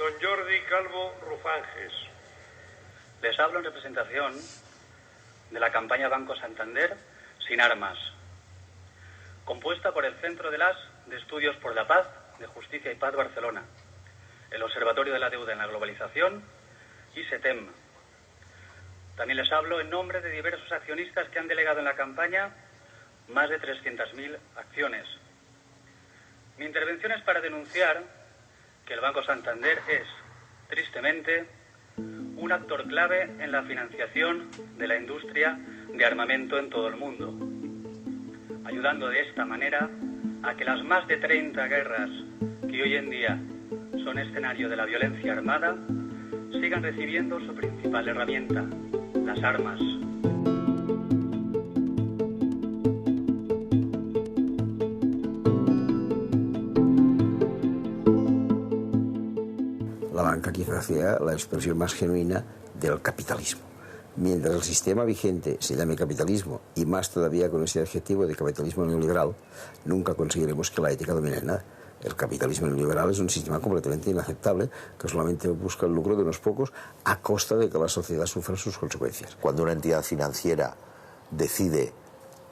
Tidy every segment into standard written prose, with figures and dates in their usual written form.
don Jordi Calvo Rufanges. Les hablo en representación de la campaña Banco Santander Sin Armas, compuesta por el Centro de Estudios por la Paz, de Justicia y Paz Barcelona, el Observatorio de la Deuda en la Globalización y SETEM. También les hablo en nombre de diversos accionistas que han delegado en la campaña más de 300.000 acciones. Mi intervención es para denunciar que el Banco Santander es, tristemente, un actor clave en la financiación de la industria de armamento en todo el mundo, ayudando de esta manera a que las más de 30 guerras que hoy en día son escenario de la violencia armada sigan recibiendo su principal herramienta, las armas. La banca quizás sea la expresión más genuina del capitalismo. Mientras el sistema vigente se llame capitalismo, y más todavía con ese adjetivo de capitalismo neoliberal, nunca conseguiremos que la ética domine en nada. El capitalismo neoliberal es un sistema completamente inaceptable que solamente busca el lucro de unos pocos a costa de que la sociedad sufra sus consecuencias. Cuando una entidad financiera decide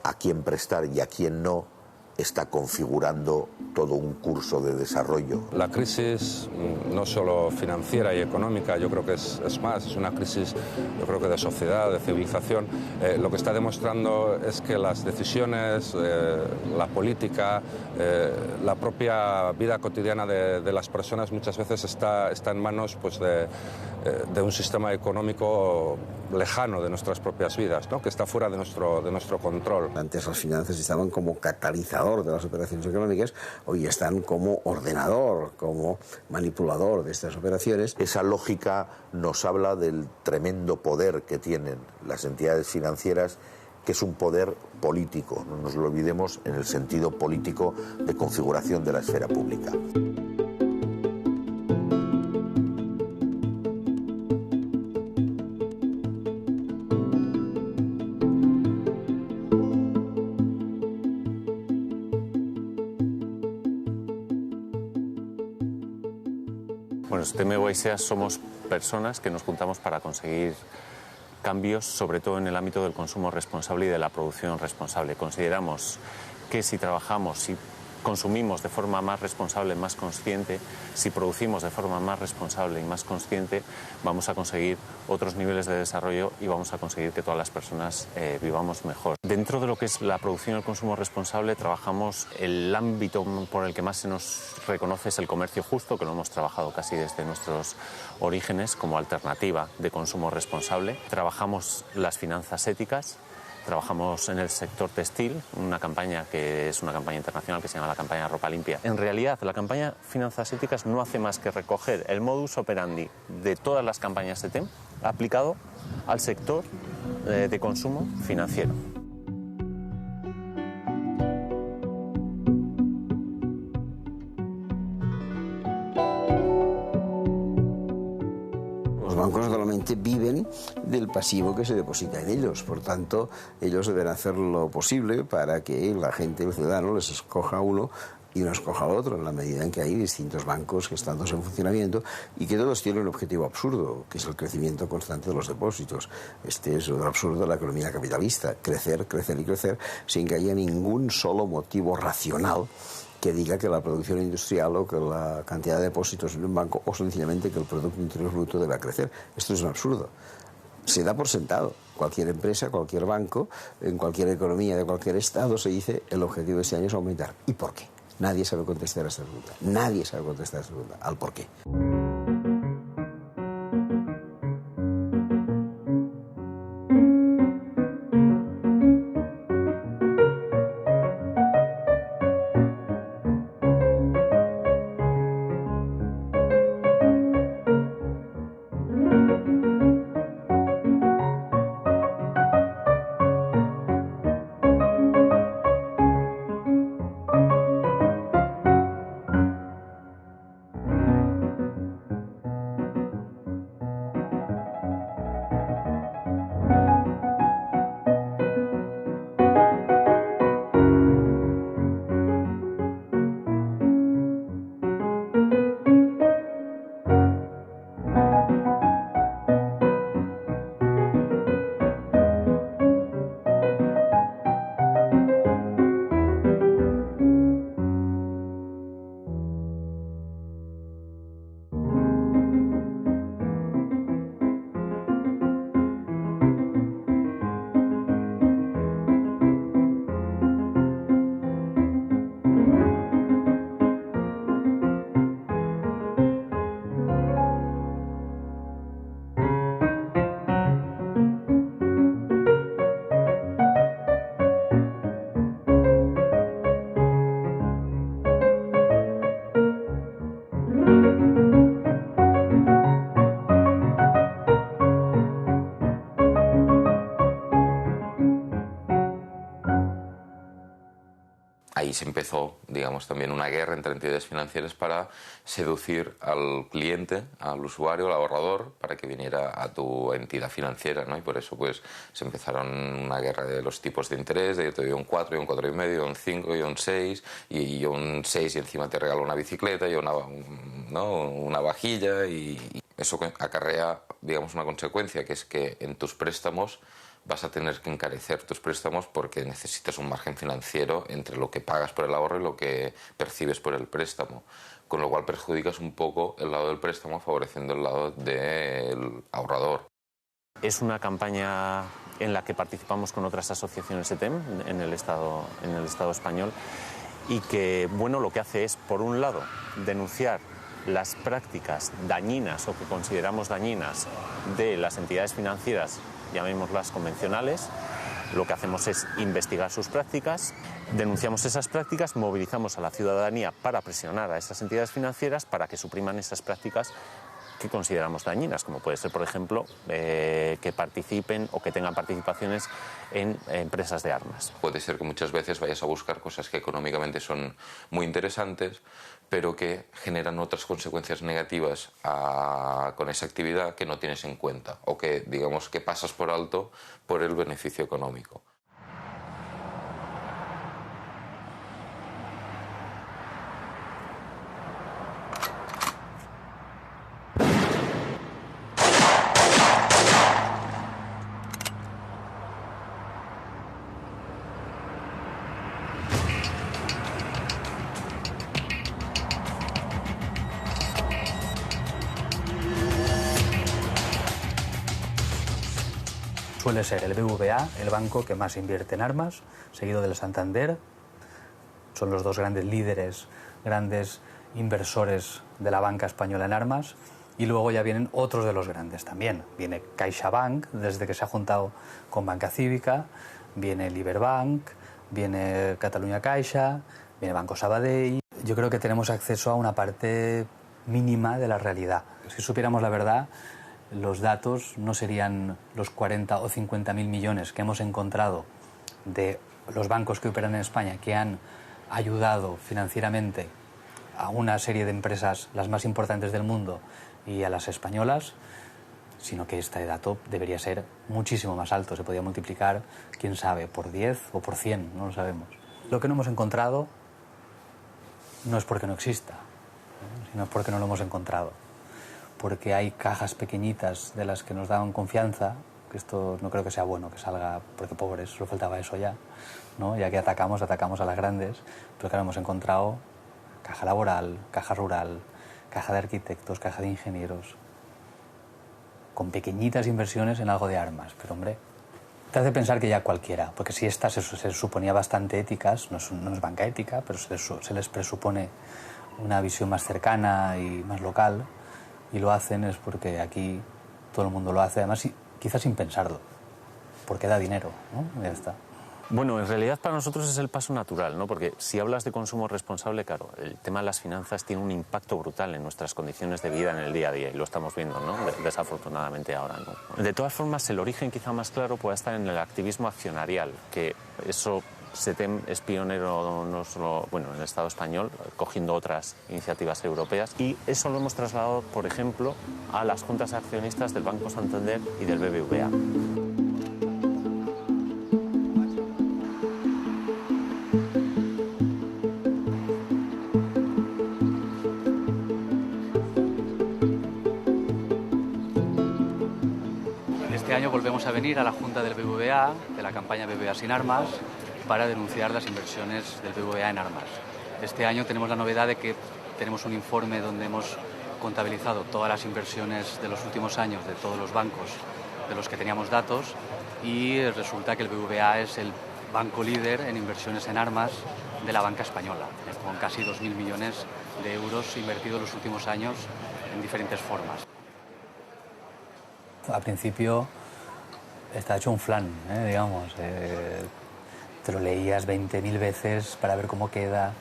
a quién prestar y a quién no, está configurando todo un curso de desarrollo. La crisis, no solo financiera y económica, yo creo que es más, es una crisis, yo creo que de sociedad, de civilización. Lo que está demostrando es que las decisiones, la política, la propia vida cotidiana de las personas muchas veces está en manos pues, de un sistema económico lejano de nuestras propias vidas, ¿no? Que está fuera de nuestro control. Antes las finanzas estaban como catalizador de las operaciones económicas, hoy están como ordenador, como manipulador de estas operaciones. Esa lógica nos habla del tremendo poder que tienen las entidades financieras, que es un poder político, no nos lo olvidemos, en el sentido político de configuración de la esfera pública. Bueno, STEM y SEAS somos personas que nos juntamos para conseguir cambios, sobre todo en el ámbito del consumo responsable y de la producción responsable. Consideramos que si trabajamos, si consumimos de forma más responsable, más consciente, si producimos de forma más responsable y más consciente, vamos a conseguir otros niveles de desarrollo y vamos a conseguir que todas las personas vivamos mejor. Dentro de lo que es la producción y el consumo responsable, trabajamos el ámbito por el que más se nos reconoce es el comercio justo, que lo hemos trabajado casi desde nuestros orígenes como alternativa de consumo responsable. Trabajamos las finanzas éticas. Trabajamos en el sector textil, una campaña que es una campaña internacional que se llama la campaña Ropa Limpia. En realidad, la campaña Finanzas Éticas no hace más que recoger el modus operandi de todas las campañas de TEM aplicado al sector de consumo financiero. Los bancos naturalmente viven del pasivo que se deposita en ellos, por tanto ellos deben hacer lo posible para que la gente, el ciudadano, les escoja uno y no escoja al otro, en la medida en que hay distintos bancos que están todos en funcionamiento y que todos tienen un objetivo absurdo, que es el crecimiento constante de los depósitos. Este es lo absurdo de la economía capitalista, crecer, crecer y crecer sin que haya ningún solo motivo racional que diga que la producción industrial o que la cantidad de depósitos en un banco o sencillamente que el Producto Interior Bruto deba crecer. Esto es un absurdo. Se da por sentado. Cualquier empresa, cualquier banco, en cualquier economía de cualquier estado se dice el objetivo de este año es aumentar. ¿Y por qué? Nadie sabe contestar a esta pregunta. Nadie sabe contestar a esta pregunta. ¿Al por qué? ahí se empezó, digamos, también una guerra entre entidades financieras para seducir al cliente, al usuario, al ahorrador, para que viniera a tu entidad financiera, ¿no? Y por eso pues se empezaron una guerra de los tipos de interés, de yo te doy un 4 y un 4,5, un 5 y un 6, y un 6 y encima te regalo una bicicleta y una vajilla, y eso acarrea, digamos, una consecuencia, que es que en tus préstamos vas a tener que encarecer tus préstamos porque necesitas un margen financiero entre lo que pagas por el ahorro y lo que percibes por el préstamo, con lo cual perjudicas un poco el lado del préstamo favoreciendo el lado del ahorrador. Es una campaña en la que participamos con otras asociaciones ETEM en el Estado español y que, bueno, lo que hace es, por un lado, denunciar las prácticas dañinas o que consideramos dañinas de las entidades financieras, llamémoslas convencionales. Lo que hacemos es investigar sus prácticas, denunciamos esas prácticas, movilizamos a la ciudadanía para presionar a esas entidades financieras para que supriman esas prácticas que consideramos dañinas, como puede ser, por ejemplo, que participen o que tengan participaciones en empresas de armas. Puede ser que muchas veces vayas a buscar cosas que económicamente son muy interesantes, pero que generan otras consecuencias negativas con esa actividad que no tienes en cuenta, o que, digamos, que pasas por alto por el beneficio económico. Suele ser el BBVA, el banco que más invierte en armas, seguido del Santander. Son los dos grandes líderes, grandes inversores de la banca española en armas. Y luego ya vienen otros de los grandes también. Viene CaixaBank, desde que se ha juntado con Banca Cívica. Viene Liberbank, viene Catalunya Caixa, viene Banco Sabadell. Yo creo que tenemos acceso a una parte mínima de la realidad. Si supiéramos la verdad, los datos no serían los 40 o 50.000 millones que hemos encontrado de los bancos que operan en España, que han ayudado financieramente a una serie de empresas, las más importantes del mundo, y a las españolas, sino que este dato debería ser muchísimo más alto. Se podría multiplicar, quién sabe, por 10 o por 100, no lo sabemos. Lo que no hemos encontrado no es porque no exista, sino porque no lo hemos encontrado. Porque hay cajas pequeñitas de las que nos dan confianza, que esto no creo que sea bueno que salga, porque pobres, solo faltaba eso ya, ¿no? Ya que atacamos a las grandes, pero claro, hemos encontrado caja laboral, caja rural, caja de arquitectos, caja de ingenieros, con pequeñitas inversiones en algo de armas, pero hombre, te hace pensar que ya cualquiera, porque si estas se suponía bastante éticas, no es banca ética, pero se les presupone una visión más cercana y más local, y lo hacen es porque aquí todo el mundo lo hace, además quizás sin pensarlo, porque da dinero, ¿no? Ya está. Bueno, en realidad para nosotros es el paso natural, ¿no? Porque si hablas de consumo responsable, claro, el tema de las finanzas tiene un impacto brutal en nuestras condiciones de vida en el día a día, y lo estamos viendo, ¿no? Desafortunadamente ahora, ¿no? De todas formas, el origen quizá más claro puede estar en el activismo accionarial, que eso SETEM es pionero no solo, bueno, en el Estado español, cogiendo otras iniciativas europeas, y eso lo hemos trasladado, por ejemplo, a las juntas accionistas del Banco Santander y del BBVA. Este año volvemos a venir a la Junta del BBVA, de la campaña BBVA sin armas, para denunciar las inversiones del BBVA en armas. Este año tenemos la novedad de que tenemos un informe donde hemos contabilizado todas las inversiones de los últimos años de todos los bancos de los que teníamos datos, y resulta que el BBVA es el banco líder en inversiones en armas de la banca española, con casi 2.000 millones de euros invertidos en los últimos años en diferentes formas. Al principio está hecho un flan, digamos. Te lo leías 20.000 veces para ver cómo queda.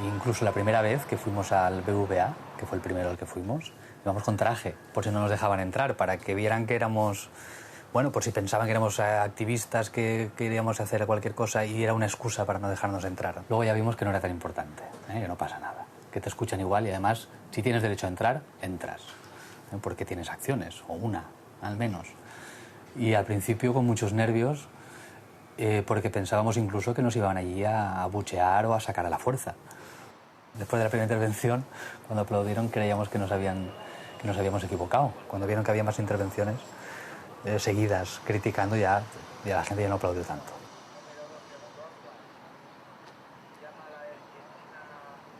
Incluso la primera vez que fuimos al BBVA, que fue el primero al que fuimos, íbamos con traje, por si no nos dejaban entrar, para que vieran que éramos bueno, por si pensaban que éramos activistas, que queríamos hacer cualquier cosa y era una excusa para no dejarnos entrar. Luego ya vimos que no era tan importante, que no pasa nada, que te escuchan igual y además, si tienes derecho a entrar, entras, porque tienes acciones, o una, al menos. Y al principio con muchos nervios, porque pensábamos incluso que nos iban allí a buchear o a sacar a la fuerza. Después de la primera intervención, cuando aplaudieron, creíamos que nos habíamos equivocado. Cuando vieron que había más intervenciones seguidas criticando, ya la gente ya no aplaudió tanto.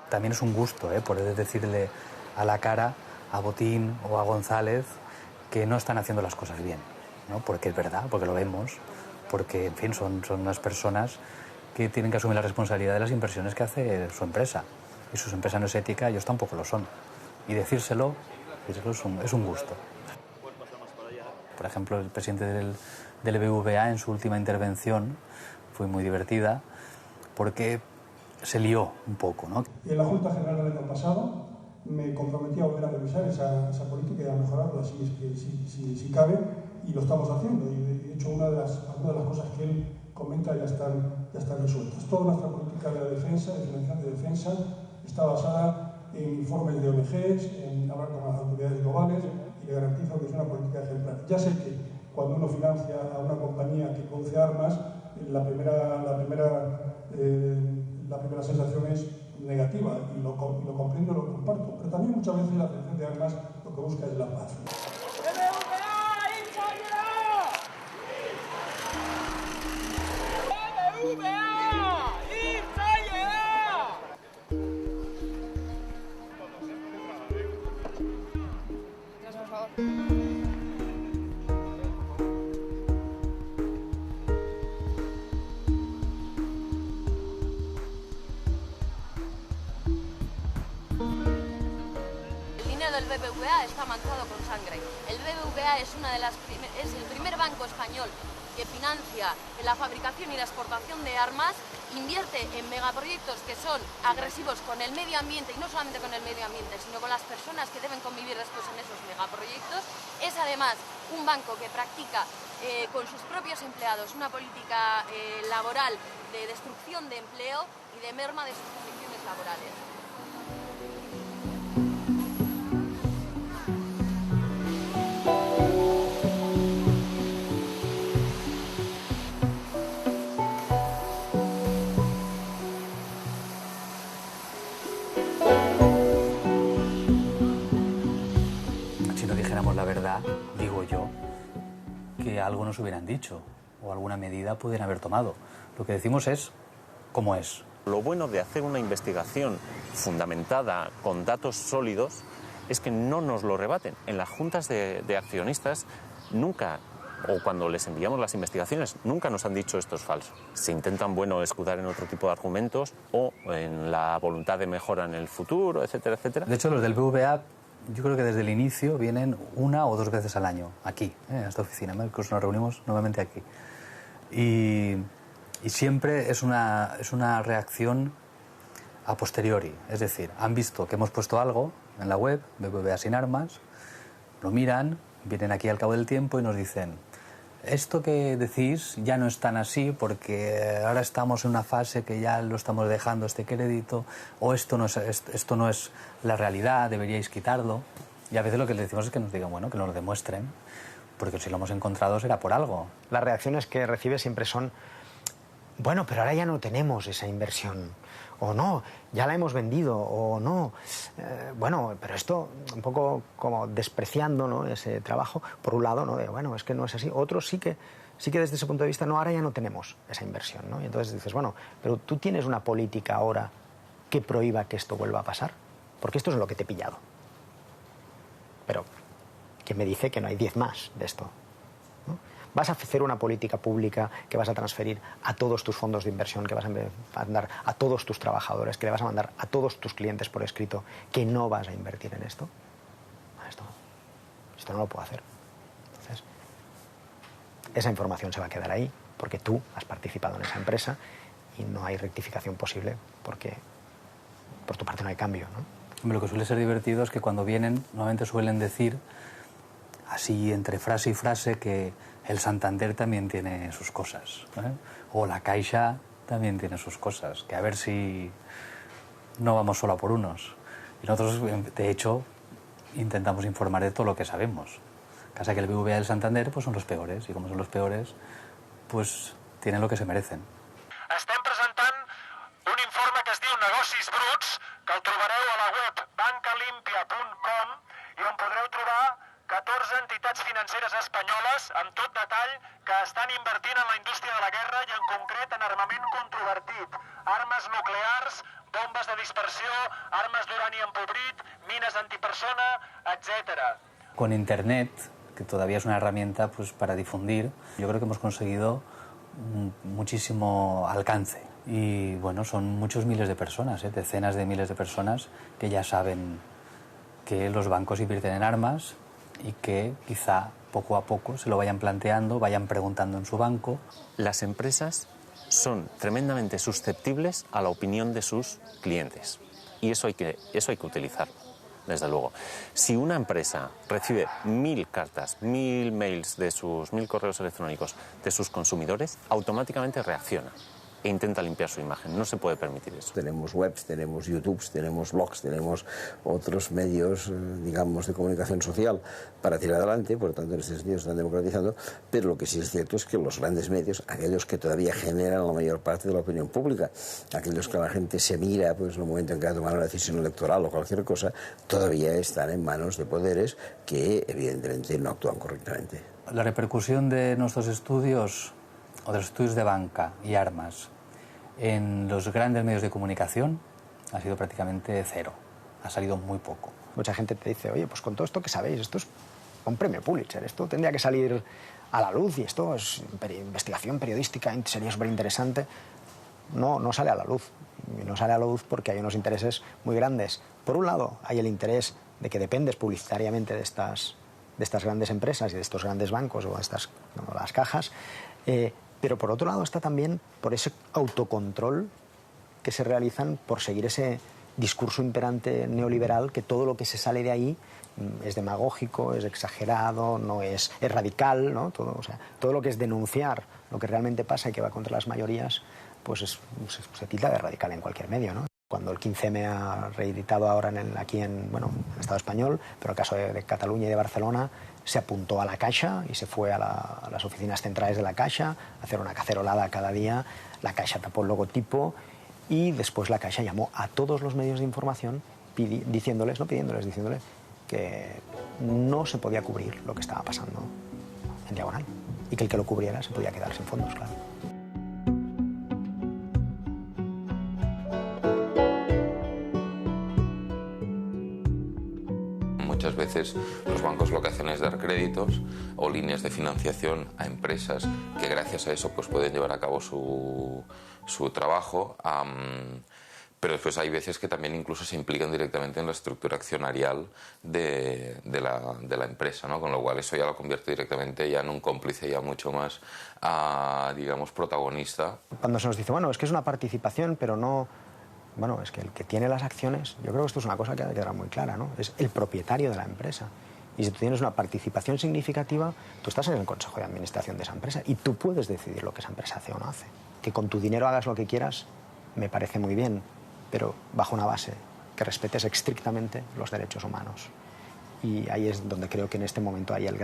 También es un gusto poder decirle a la cara, a Botín o a González, que no están haciendo las cosas bien, ¿no? Porque es verdad, porque lo vemos, porque, en fin, son unas personas que tienen que asumir la responsabilidad de las inversiones que hace su empresa. Y su empresa no es ética, ellos tampoco lo son. Y decírselo es un gusto. Por ejemplo, el presidente del BBVA en su última intervención fue muy divertida porque se lió un poco, ¿no? En la Junta General del año pasado me comprometí a volver a revisar esa política y a mejorarla si cabe, y lo estamos haciendo. Y de hecho algunas de las cosas que él comenta ya están resueltas. Toda nuestra política de defensa, de financiación de defensa, está basada en informes de ONGs, en hablar con las autoridades globales, y le garantizo que es una política ejemplar. Ya sé que cuando uno financia a una compañía que produce armas, la primera sensación es negativa, y lo comprendo y lo comparto, pero también muchas veces la financiación de armas lo que busca es la paz. El BBVA está manchado con sangre. El BBVA es el primer banco español que financia la fabricación y la exportación de armas, invierte en megaproyectos que son agresivos con el medio ambiente, y no solamente con el medio ambiente, sino con las personas que deben convivir después en esos megaproyectos. Es además un banco que practica con sus propios empleados una política laboral de destrucción de empleo y de merma de sus condiciones laborales. La verdad, digo yo, que algo nos hubieran dicho o alguna medida pudieran haber tomado. Lo que decimos es cómo es. Lo bueno de hacer una investigación fundamentada con datos sólidos es que no nos lo rebaten. En las juntas de accionistas nunca, o cuando les enviamos las investigaciones, nunca nos han dicho esto es falso. Se intentan, escudar en otro tipo de argumentos o en la voluntad de mejora en el futuro, etcétera, etcétera. De hecho, los del BBVA, yo creo que desde el inicio vienen 1 o 2 veces al año aquí, a esta oficina, nos reunimos nuevamente aquí. Y siempre es una reacción a posteriori, es decir, han visto que hemos puesto algo en la web, BBVA sin armas, lo miran, vienen aquí al cabo del tiempo y nos dicen: esto que decís ya no es tan así porque ahora estamos en una fase que ya lo estamos dejando este crédito, o esto no es la realidad, deberíais quitarlo. Y a veces lo que les decimos es que nos digan, que nos lo demuestren, porque si lo hemos encontrado será por algo. Las reacciones que recibe siempre son: bueno, pero ahora ya no tenemos esa inversión, o no, ya la hemos vendido, o no. Pero esto un poco como despreciando, ¿no?, ese trabajo, por un lado, ¿no?, es que no es así. Otros sí que desde ese punto de vista, no, ahora ya no tenemos esa inversión, ¿no? Y entonces dices, pero tú tienes una política ahora que prohíba que esto vuelva a pasar, porque esto es lo que te he pillado. Pero ¿quién me dice que no hay 10 más de esto? Vas a hacer una política pública que vas a transferir a todos tus fondos de inversión, que vas a mandar a todos tus trabajadores, que le vas a mandar a todos tus clientes por escrito, que no vas a invertir en esto. Esto no lo puedo hacer. Entonces, esa información se va a quedar ahí porque tú has participado en esa empresa y no hay rectificación posible porque por tu parte no hay cambio, ¿no? Lo que suele ser divertido es que cuando vienen, normalmente suelen decir, así entre frase y frase, que El Santander también tiene sus cosas, ¿eh? O la Caixa también tiene sus cosas, que a ver si no vamos solo a por unos. Y nosotros, de hecho, intentamos informar de todo lo que sabemos. Pasa que el BBVA y el Santander pues, son los peores, y como son los peores, pues tienen lo que se merecen. Estem presentant un informe que es diu Negocis Bruts, que el trobareu a la web bancalimpia.com i on podreu trobar 14 entitats financeres espanyoles amb tot detall que estan invertint en la indústria de la guerra i en concret en armament controvertit, armes nuclears, bombes de dispersió, armes d'urani empobrit, mines antipersona, etc. Con Internet, que todavía es una herramienta pues, para difundir, yo creo que hemos conseguido muchísimo alcance. Y bueno, son muchos miles de personas, decenas de miles de personas que ya saben que los bancos invierten en armas y que quizá poco a poco se lo vayan planteando, vayan preguntando en su banco. Las empresas son tremendamente susceptibles a la opinión de sus clientes y eso hay que utilizarlo, desde luego. Si una empresa recibe 1000 cartas, 1000 mails de sus 1000 correos electrónicos de sus consumidores, automáticamente reacciona e intenta limpiar su imagen. No se puede permitir eso. Tenemos webs, tenemos YouTubes, tenemos blogs, tenemos otros medios, digamos, de comunicación social para tirar adelante, por lo tanto en este sentido se están democratizando, pero lo que sí es cierto es que los grandes medios, aquellos que todavía generan la mayor parte de la opinión pública, aquellos que la gente se mira pues en el momento en que va a tomar una decisión electoral o cualquier cosa, todavía están en manos de poderes que evidentemente no actúan correctamente. La repercusión de nuestros estudios o de los estudios de banca y armas en los grandes medios de comunicación ha sido prácticamente cero. Ha salido muy poco. Mucha gente te dice, oye, pues con todo esto que sabéis, esto es un premio Pulitzer, esto tendría que salir a la luz y esto es investigación periodística, sería súper interesante. No sale a la luz. Y no sale a la luz porque hay unos intereses muy grandes. Por un lado, hay el interés de que dependes publicitariamente de estas grandes empresas y de estos grandes bancos o las cajas, pero por otro lado está también por ese autocontrol que se realizan por seguir ese discurso imperante neoliberal, que todo lo que se sale de ahí es demagógico, es exagerado, no es radical, ¿no? Todo lo que es denunciar lo que realmente pasa y que va contra las mayorías, pues se tilda de radical en cualquier medio, ¿no? Cuando el 15M ha reeditado ahora aquí en el Estado español, pero el caso de Cataluña y de Barcelona, se apuntó a la Caixa y se fue a las oficinas centrales de la Caixa a hacer una cacerolada cada día. La Caixa tapó el logotipo y después la Caixa llamó a todos los medios de información diciéndoles que no se podía cubrir lo que estaba pasando en diagonal y que el que lo cubriera se podía quedar sin fondos, claro. Muchas veces los bancos lo que hacen es dar créditos o líneas de financiación a empresas que gracias a eso pues pueden llevar a cabo su trabajo, pero después hay veces que también incluso se implican directamente en la estructura accionarial de la empresa, ¿no? Con lo cual eso ya lo convierte directamente ya en un cómplice ya mucho más, digamos, protagonista. Cuando se nos dice, bueno, es que es una participación, pero no... Bueno, es que el que tiene las acciones, yo creo que esto es una cosa que ha de quedar muy clara, ¿no? Es el propietario de la empresa. Y si tú tienes una participación significativa, tú estás en el consejo de administración de esa empresa y tú puedes decidir lo que esa empresa hace o no hace. Que con tu dinero hagas lo que quieras, me parece muy bien, pero bajo una base, que respetes estrictamente los derechos humanos. Y ahí es donde creo que en este momento hay la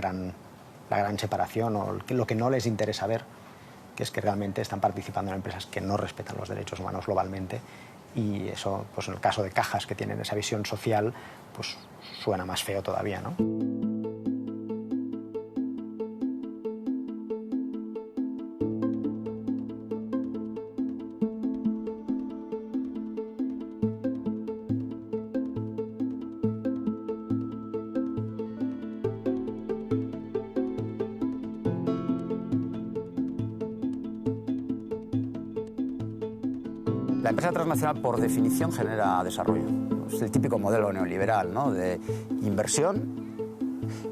gran separación, o lo que no les interesa ver, que es que realmente están participando en empresas que no respetan los derechos humanos globalmente. Y eso, pues en el caso de cajas que tienen esa visión social, pues suena más feo todavía, ¿no? La empresa transnacional, por definición, genera desarrollo. Es el típico modelo neoliberal, ¿no? De inversión,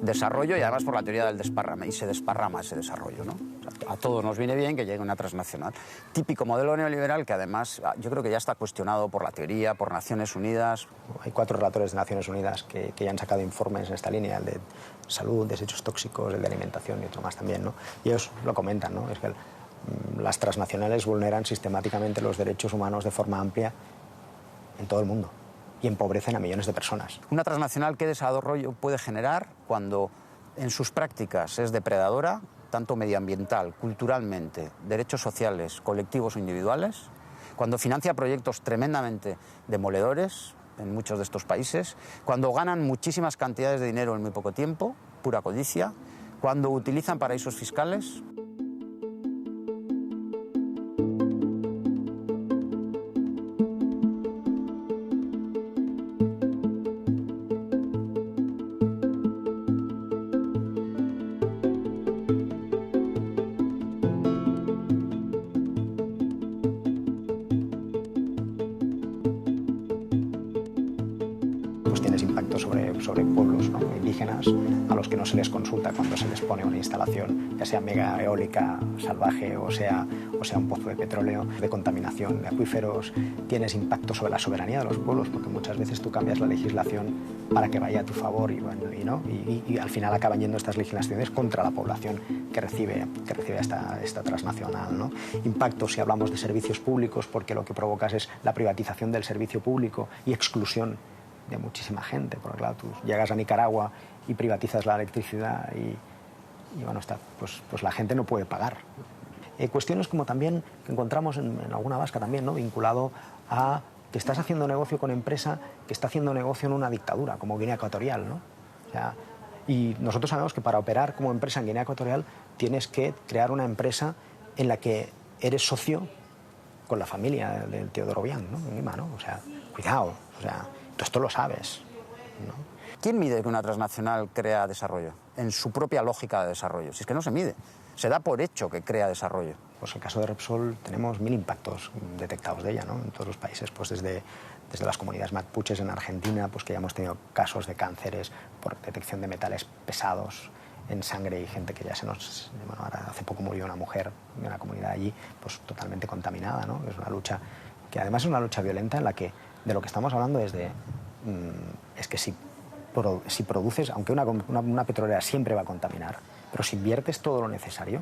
desarrollo y además por la teoría del desparrame. Y se desparrama ese desarrollo, ¿no? O sea, A todos nos viene bien que llegue una transnacional. Típico modelo neoliberal que además yo creo que ya está cuestionado por la teoría, por Naciones Unidas. Hay 4 relatores de Naciones Unidas que ya han sacado informes en esta línea, el de salud, desechos tóxicos, el de alimentación y otro más también, ¿no? Y ellos lo comentan, ¿no? Es que las transnacionales vulneran sistemáticamente los derechos humanos de forma amplia en todo el mundo y empobrecen a millones de personas. Una transnacional, ¿qué desarrollo puede generar cuando en sus prácticas es depredadora, tanto medioambiental, culturalmente, derechos sociales, colectivos o individuales, cuando financia proyectos tremendamente demoledores en muchos de estos países, cuando ganan muchísimas cantidades de dinero en muy poco tiempo, pura codicia, cuando utilizan paraísos fiscales? Tienes impacto sobre pueblos, ¿no?, indígenas a los que no se les consulta cuando se les pone una instalación, ya sea mega eólica salvaje o sea un pozo de petróleo, de contaminación de acuíferos. Tienes impacto sobre la soberanía de los pueblos, porque muchas veces tú cambias la legislación para que vaya a tu favor y al final acaban yendo estas legislaciones contra la población que recibe esta transnacional, ¿no? Impacto si hablamos de servicios públicos, porque lo que provocas es la privatización del servicio público y exclusión de muchísima gente, porque claro, tú llegas a Nicaragua y privatizas la electricidad y bueno, pues la gente no puede pagar. Cuestiones como también que encontramos en alguna vasca también, ¿no?, vinculado a que estás haciendo negocio con empresa que está haciendo negocio en una dictadura, como Guinea Ecuatorial, ¿no? O sea, y nosotros sabemos que para operar como empresa en Guinea Ecuatorial tienes que crear una empresa en la que eres socio con la familia del Teodoro Obiang, ¿no?, en Lima, ¿no? O sea, cuidado, o sea, tú esto lo sabes, ¿no? ¿Quién mide que una transnacional crea desarrollo? En su propia lógica de desarrollo. Si es que no se mide. Se da por hecho que crea desarrollo. Pues en el caso de Repsol tenemos 1000 impactos detectados de ella, ¿no?, en todos los países, pues desde las comunidades mapuches en Argentina, pues que ya hemos tenido casos de cánceres por detección de metales pesados en sangre y gente que ya bueno, ahora hace poco murió una mujer de una comunidad allí, pues totalmente contaminada, ¿no? Es una lucha que además es una lucha violenta en la que de lo que estamos hablando es que si produces, aunque una petrolera siempre va a contaminar, pero si inviertes todo lo necesario,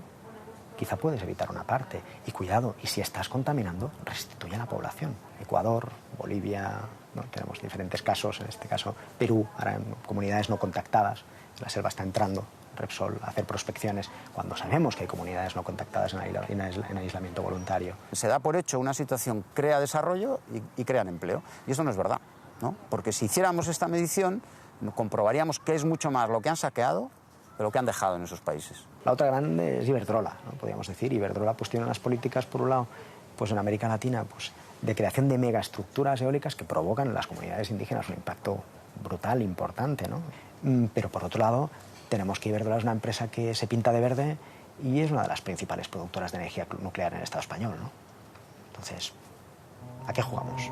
quizá puedes evitar una parte. Y cuidado, y si estás contaminando, restituye a la población. Ecuador, Bolivia, ¿no?, tenemos diferentes casos, en este caso Perú, ahora en comunidades no contactadas, la selva está entrando Repsol a hacer prospecciones cuando sabemos que hay comunidades no contactadas en aislamiento voluntario. Se da por hecho una situación crea desarrollo y crean empleo. Y eso no es verdad, ¿no? Porque si hiciéramos esta medición, comprobaríamos que es mucho más lo que han saqueado de lo que han dejado en esos países. La otra grande es Iberdrola, ¿no?, podríamos decir. Iberdrola pues tiene unas políticas, por un lado, pues en América Latina, pues de creación de megaestructuras eólicas que provocan en las comunidades indígenas un impacto brutal, importante, ¿no? Pero por otro lado, tenemos que Iberdrola es una empresa que se pinta de verde y es una de las principales productoras de energía nuclear en el Estado español, ¿no? Entonces, ¿a qué jugamos?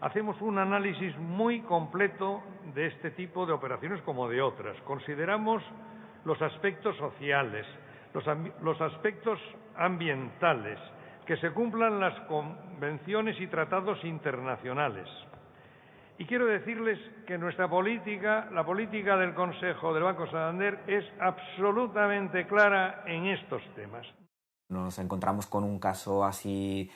hacemos un análisis muy completo de este tipo de operaciones como de otras. Consideramos los aspectos sociales, los aspectos ambientales, que se cumplan las convenciones y tratados internacionales. Y quiero decirles que nuestra política, la política del Consejo del Banco Santander, es absolutamente clara en estos temas. Nos encontramos con un caso así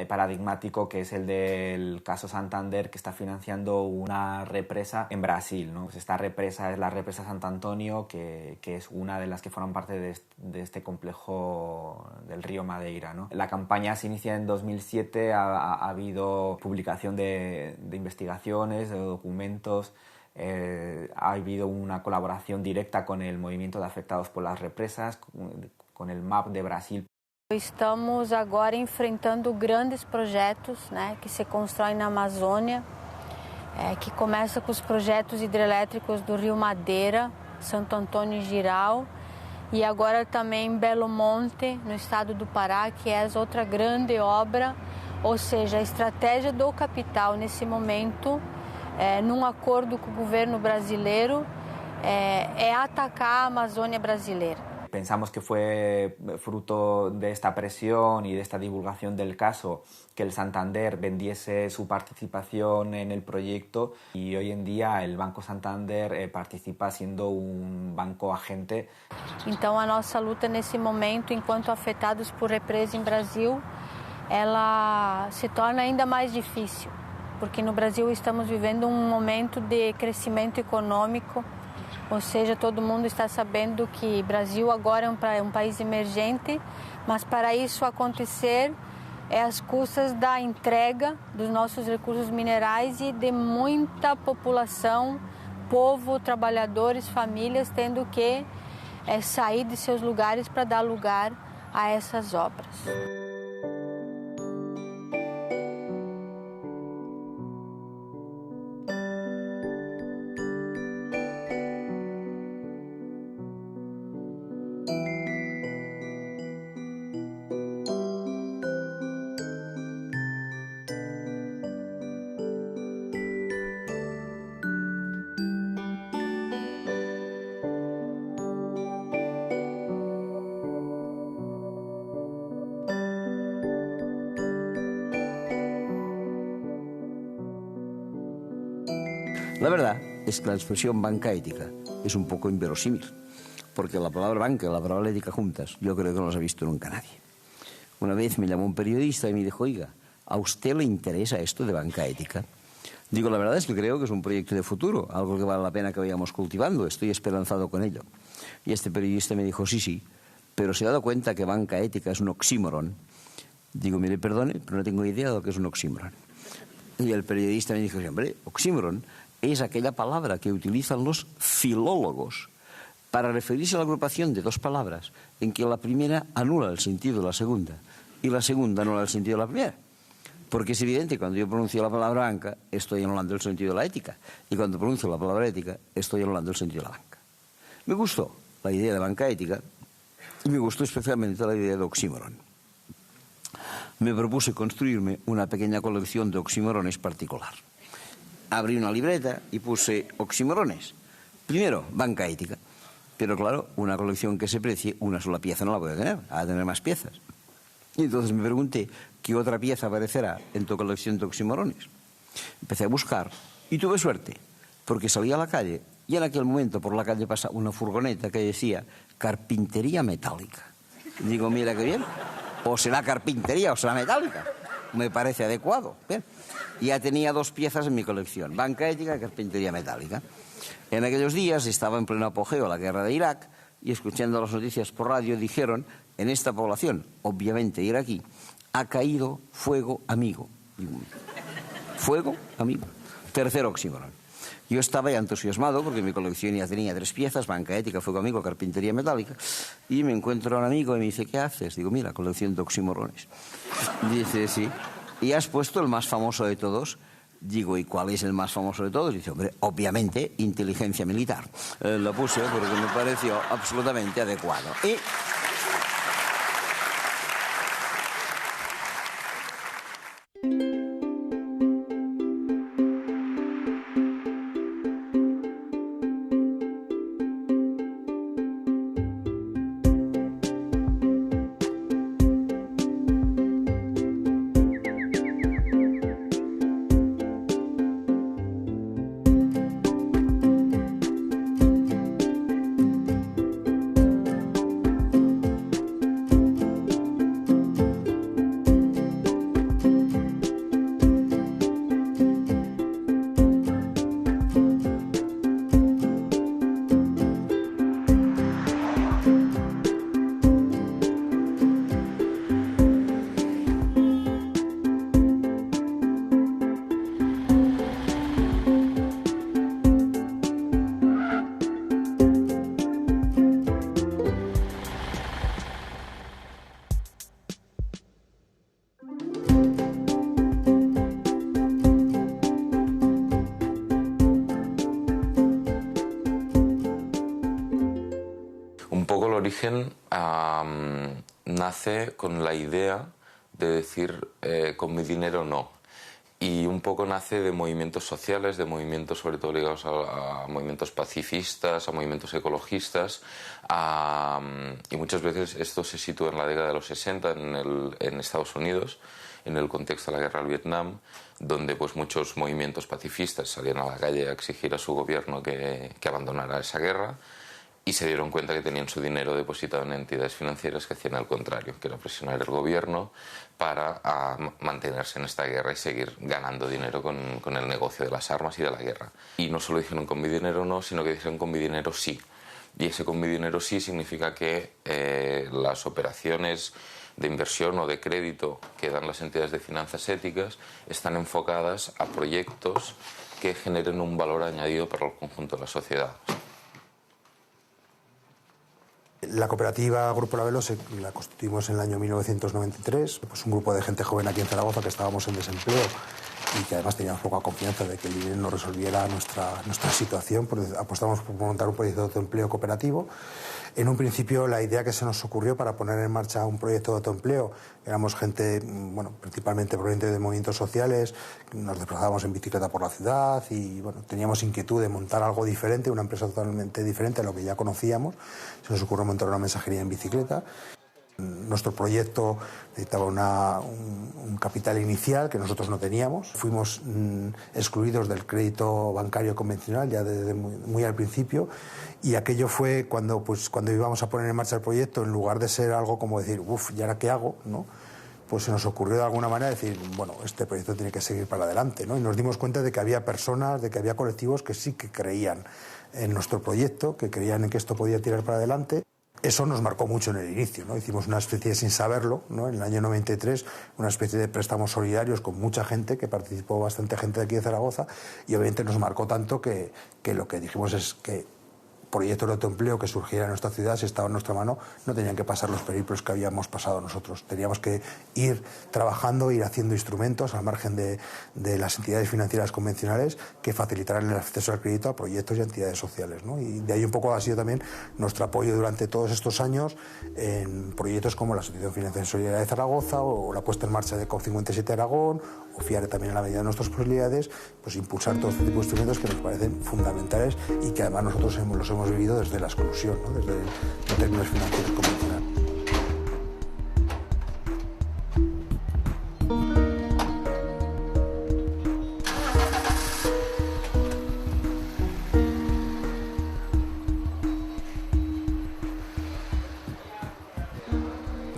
paradigmático, que es el del caso Santander, que está financiando una represa en Brasil, ¿no? Pues esta represa es la represa Santo Antonio, que es una de las que forman parte de este complejo del río Madeira, ¿no? La campaña se inicia en 2007, ha habido publicación de investigaciones, de documentos, ha habido una colaboración directa con el movimiento de afectados por las represas, con el MAP de Brasil. Estamos agora enfrentando grandes projetos, né, que se constroem na Amazônia, que começa com os projetos hidrelétricos do Rio Madeira, Santo Antônio e Jirau, e agora também em Belo Monte, no estado do Pará, que é outra grande obra, ou seja, a estratégia do capital nesse momento, num acordo com o governo brasileiro, é atacar a Amazônia brasileira. Pensamos que fue fruto de esta presión y de esta divulgación del caso que el Santander vendiese su participación en el proyecto, y hoy en día el Banco Santander participa siendo un banco agente. Então a nossa luta nesse momento, enquanto afetados por represa em Brasil, ela se torna ainda mais difícil, porque no Brasil estamos vivendo um momento de crescimento econômico. Ou seja, todo mundo está sabendo que o Brasil agora é um país emergente, mas para isso acontecer é às custas da entrega dos nossos recursos minerais e de muita população, povo, trabalhadores, famílias tendo que sair de seus lugares para dar lugar a essas obras. La verdad es que la expresión banca ética es un poco inverosímil, porque la palabra banca y la palabra ética juntas yo creo que no las ha visto nunca nadie. Una vez me llamó un periodista y me dijo, oiga, ¿a usted le interesa esto de banca ética? Digo, la verdad es que creo que es un proyecto de futuro, algo que vale la pena que vayamos cultivando, estoy esperanzado con ello. Y este periodista me dijo, sí, pero ¿se ha dado cuenta que banca ética es un oxímoron? Digo, mire, perdone, pero no tengo idea de lo que es un oxímoron. Y el periodista me dijo, hombre, oxímoron es aquella palabra que utilizan los filólogos para referirse a la agrupación de dos palabras en que la primera anula el sentido de la segunda y la segunda anula el sentido de la primera. Porque es evidente que cuando yo pronuncio la palabra banca estoy anulando el sentido de la ética, y cuando pronuncio la palabra ética estoy anulando el sentido de la banca. Me gustó la idea de banca ética y me gustó especialmente la idea de oxímoron. Me propuse construirme una pequeña colección de oxímorones particular. Abrí una libreta y puse oxímorones. Primero, banca ética. Pero claro, una colección que se precie, una sola pieza no la puede tener, ha de tener más piezas. Y entonces me pregunté, ¿qué otra pieza aparecerá en tu colección de oxímorones? Empecé a buscar y tuve suerte, porque salí a la calle y en aquel momento por la calle pasa una furgoneta que decía carpintería metálica. Digo, mira qué bien, o será carpintería o será metálica. Me parece adecuado. Bien. Ya tenía dos piezas en mi colección, banca ética y carpintería metálica. En aquellos días estaba en pleno apogeo la guerra de Irak y escuchando las noticias por radio dijeron, en esta población, obviamente iraquí, ha caído fuego amigo. Fuego amigo. Tercer oxímoron. Yo estaba ya entusiasmado porque mi colección ya tenía tres piezas, banca ética, fuego amigo, carpintería metálica, y me encuentro a un amigo y me dice, ¿qué haces? Digo, mira, colección de oxímorones. Dice, sí. ¿Y has puesto el más famoso de todos? Digo, ¿y cuál es el más famoso de todos? Dice, hombre, obviamente, inteligencia militar. Lo puse porque me pareció absolutamente adecuado. Y origen nace con la idea de decir con mi dinero no. Y un poco nace de movimientos sociales, de movimientos sobre todo ligados a movimientos pacifistas, a movimientos ecologistas, y muchas veces esto se sitúa en la década de los 60 en Estados Unidos, en el contexto de la guerra al Vietnam, donde pues muchos movimientos pacifistas salían a la calle a exigir a su gobierno que abandonara esa guerra, y se dieron cuenta que tenían su dinero depositado en entidades financieras que hacían al contrario, que era presionar al gobierno para mantenerse en esta guerra y seguir ganando dinero con el negocio de las armas y de la guerra. Y no solo dijeron con mi dinero no, sino que dijeron con mi dinero sí. Y ese con mi dinero sí significa que las operaciones de inversión o de crédito que dan las entidades de finanzas éticas están enfocadas a proyectos que generen un valor añadido para el conjunto de la sociedad. La cooperativa Grupo Labelo la constituimos en el año 1993, pues un grupo de gente joven aquí en Zaragoza que estábamos en desempleo y que además teníamos poca confianza de que el dinero nos resolviera nuestra situación, pues apostamos por montar un proyecto de autoempleo cooperativo. En un principio la idea que se nos ocurrió para poner en marcha un proyecto de autoempleo, éramos gente, bueno, principalmente proveniente de movimientos sociales, nos desplazábamos en bicicleta por la ciudad y bueno, teníamos inquietud de montar algo diferente, una empresa totalmente diferente a lo que ya conocíamos. Se nos ocurrió montar una mensajería en bicicleta. Nuestro proyecto necesitaba un capital inicial que nosotros no teníamos. Fuimos excluidos del crédito bancario convencional ya desde muy al principio, y aquello fue cuando íbamos a poner en marcha el proyecto, en lugar de ser algo como decir, uff, ¿y ahora qué hago?, ¿no? Pues se nos ocurrió de alguna manera decir, bueno, este proyecto tiene que seguir para adelante, ¿no? Y nos dimos cuenta de que había personas, de que había colectivos que sí que creían en nuestro proyecto, que creían en que esto podía tirar para adelante. Eso nos marcó mucho en el inicio, ¿no? Hicimos una especie de, sin saberlo, ¿no?, en el año 93, una especie de préstamos solidarios con mucha gente, que participó bastante gente de aquí de Zaragoza, y obviamente nos marcó tanto que lo que dijimos es que proyectos de autoempleo que surgiera en nuestra ciudad, si estaba en nuestra mano, no tenían que pasar los periplos que habíamos pasado nosotros. Teníamos que ir trabajando, ir haciendo instrumentos al margen de las entidades financieras convencionales que facilitaran el acceso al crédito a proyectos y entidades sociales, ¿no? Y de ahí un poco ha sido también nuestro apoyo durante todos estos años en proyectos como la Asociación Financiera Solidaria de Zaragoza o la puesta en marcha de COP57 Aragón o FIARE también, en la medida de nuestras posibilidades, pues impulsar todo este tipo de instrumentos que nos parecen fundamentales y que además nosotros los hemos vivido desde la exclusión, ¿no?, desde los términos financieros convencionales.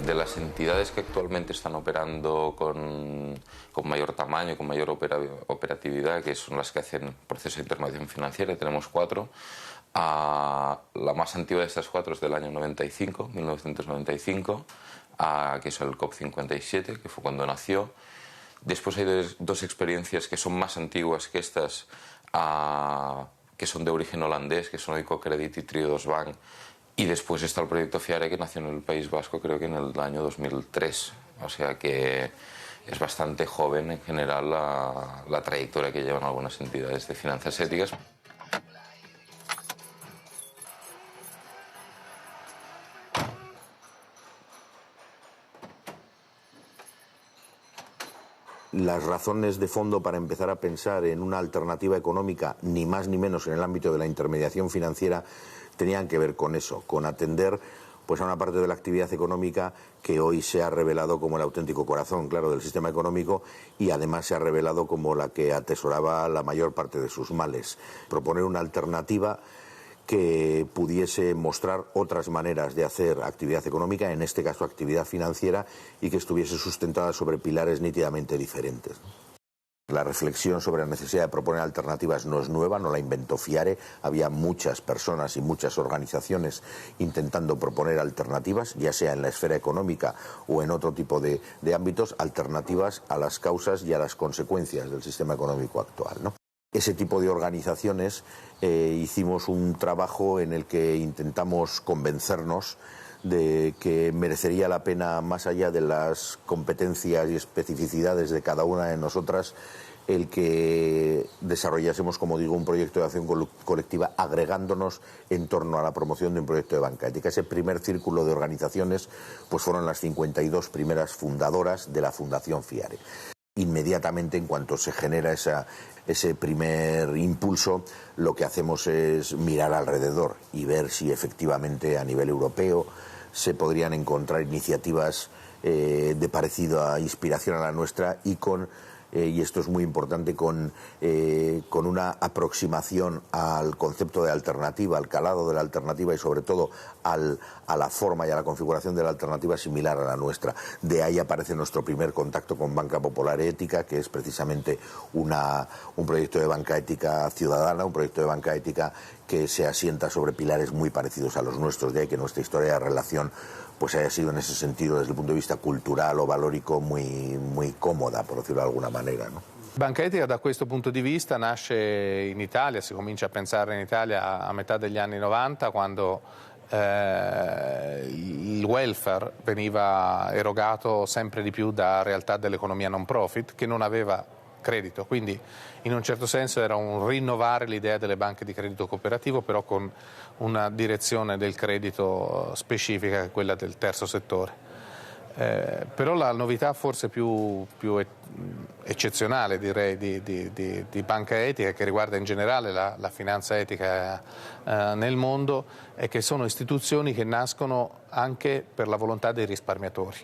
De las entidades que actualmente están operando con mayor tamaño, con mayor operatividad, que son las que hacen procesos de intermediación financiera, tenemos 4. La más antigua de estas 4 es del año 1995, que es el COP57, que fue cuando nació. Después hay dos experiencias que son más antiguas que estas, que son de origen holandés, que son Oicocredit y Triodos Bank. Y después está el proyecto FIARE, que nació en el País Vasco, creo que en el año 2003. O sea que es bastante joven en general la trayectoria que llevan algunas entidades de finanzas éticas. Las razones de fondo para empezar a pensar en una alternativa económica, ni más ni menos en el ámbito de la intermediación financiera, tenían que ver con eso, con atender pues a una parte de la actividad económica que hoy se ha revelado como el auténtico corazón, claro, del sistema económico, y además se ha revelado como la que atesoraba la mayor parte de sus males. Proponer una alternativa que pudiese mostrar otras maneras de hacer actividad económica, en este caso actividad financiera, y que estuviese sustentada sobre pilares nítidamente diferentes. La reflexión sobre la necesidad de proponer alternativas no es nueva, no la inventó FIARE. Había muchas personas y muchas organizaciones intentando proponer alternativas, ya sea en la esfera económica o en otro tipo de ámbitos, alternativas a las causas y a las consecuencias del sistema económico actual, ¿no? Ese tipo de organizaciones hicimos un trabajo en el que intentamos convencernos de que merecería la pena, más allá de las competencias y especificidades de cada una de nosotras, el que desarrollásemos, como digo, un proyecto de acción colectiva agregándonos en torno a la promoción de un proyecto de banca ética. Ese primer círculo de organizaciones pues fueron las 52 primeras fundadoras de la Fundación FIARE. Inmediatamente, en cuanto se genera ese primer impulso, lo que hacemos es mirar alrededor y ver si efectivamente a nivel europeo se podrían encontrar iniciativas de parecida inspiración a la nuestra y esto es muy importante, con una aproximación al concepto de alternativa, al calado de la alternativa y sobre todo a la forma y a la configuración de la alternativa similar a la nuestra. De ahí aparece nuestro primer contacto con Banca Popular Ética, que es precisamente un proyecto de banca ética ciudadana, un proyecto de banca ética que se asienta sobre pilares muy parecidos a los nuestros, de ahí que nuestra historia de relación pues haya sido en ese sentido, desde el punto de vista cultural o valorico, muy cómoda, por decirlo de alguna manera, ¿no? Banca Etica da questo punto di vista nasce in Italia, si comincia a pensare in Italia a metà degli anni 90, quando il welfare veniva erogato sempre di più da realtà dell'economia non profit che non aveva credito, quindi in un certo senso era un rinnovare l'idea delle banche di credito cooperativo, però con una direzione del credito specifica, che è quella del terzo settore. Però la novità forse più eccezionale, direi, di banca etica, che riguarda in generale la finanza etica nel mondo, è che sono istituzioni che nascono anche per la volontà dei risparmiatori,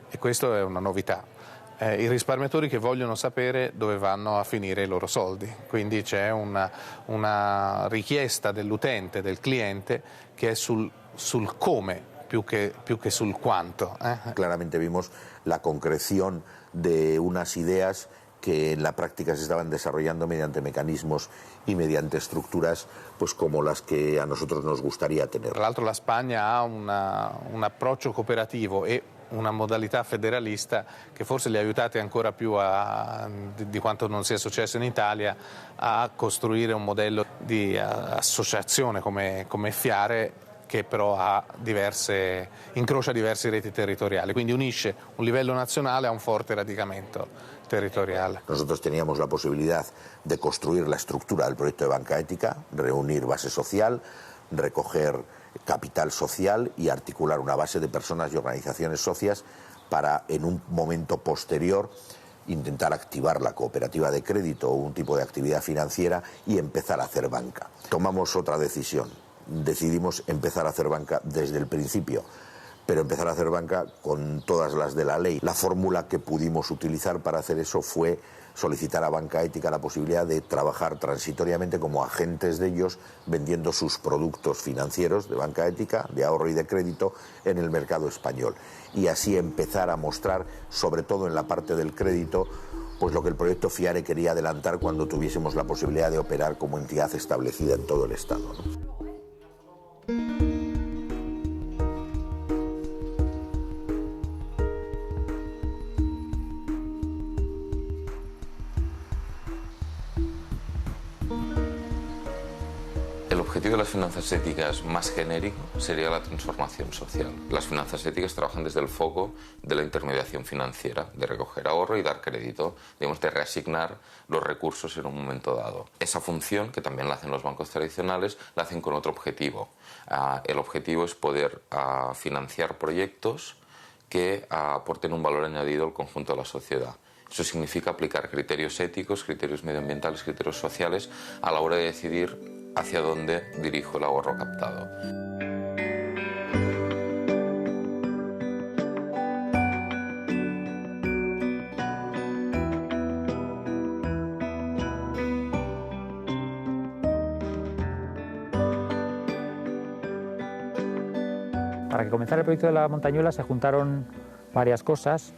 e questo è una novità. I risparmiatori che vogliono sapere dove vanno a finire i loro soldi, quindi c'è una richiesta dell'utente, del cliente, che è sul come più che sul cuánto. Claramente vimos la concreción de unas ideas que en la práctica se estaban desarrollando mediante mecanismos y mediante estructuras pues como las que a nosotros nos gustaría tener. Tra l'altro la Spagna ha un approccio cooperativo e una modalità federalista che forse li ha aiutati ancora più di quanto non sia successo in Italia a costruire un modello di associazione come FIARE, che però incrocia diverse reti territoriali, quindi unisce un livello nazionale a un forte radicamento territorial. Nosotros teníamos la posibilidad de construir la estructura del proyecto de banca ética, reunir base social, recoger capital social y articular una base de personas y organizaciones socias para, en un momento posterior, intentar activar la cooperativa de crédito o un tipo de actividad financiera y empezar a hacer banca. Tomamos otra decisión. Decidimos empezar a hacer banca desde el principio, pero empezar a hacer banca con todas las de la ley. La fórmula que pudimos utilizar para hacer eso fue solicitar a Banca Ética la posibilidad de trabajar transitoriamente como agentes de ellos, vendiendo sus productos financieros de Banca Ética, de ahorro y de crédito, en el mercado español. Y así empezar a mostrar, sobre todo en la parte del crédito, pues lo que el proyecto FIARE quería adelantar cuando tuviésemos la posibilidad de operar como entidad establecida en todo el Estado, ¿no? El objetivo de las finanzas éticas más genérico sería la transformación social. Las finanzas éticas trabajan desde el foco de la intermediación financiera, de recoger ahorro y dar crédito, digamos, de reasignar los recursos en un momento dado. Esa función, que también la hacen los bancos tradicionales, la hacen con otro objetivo. El objetivo es poder financiar proyectos que aporten un valor añadido al conjunto de la sociedad. Eso significa aplicar criterios éticos, criterios medioambientales, criterios sociales a la hora de decidir hacia dónde dirijo el ahorro captado. Para que comenzara el proyecto de la Montañuela se juntaron varias cosas.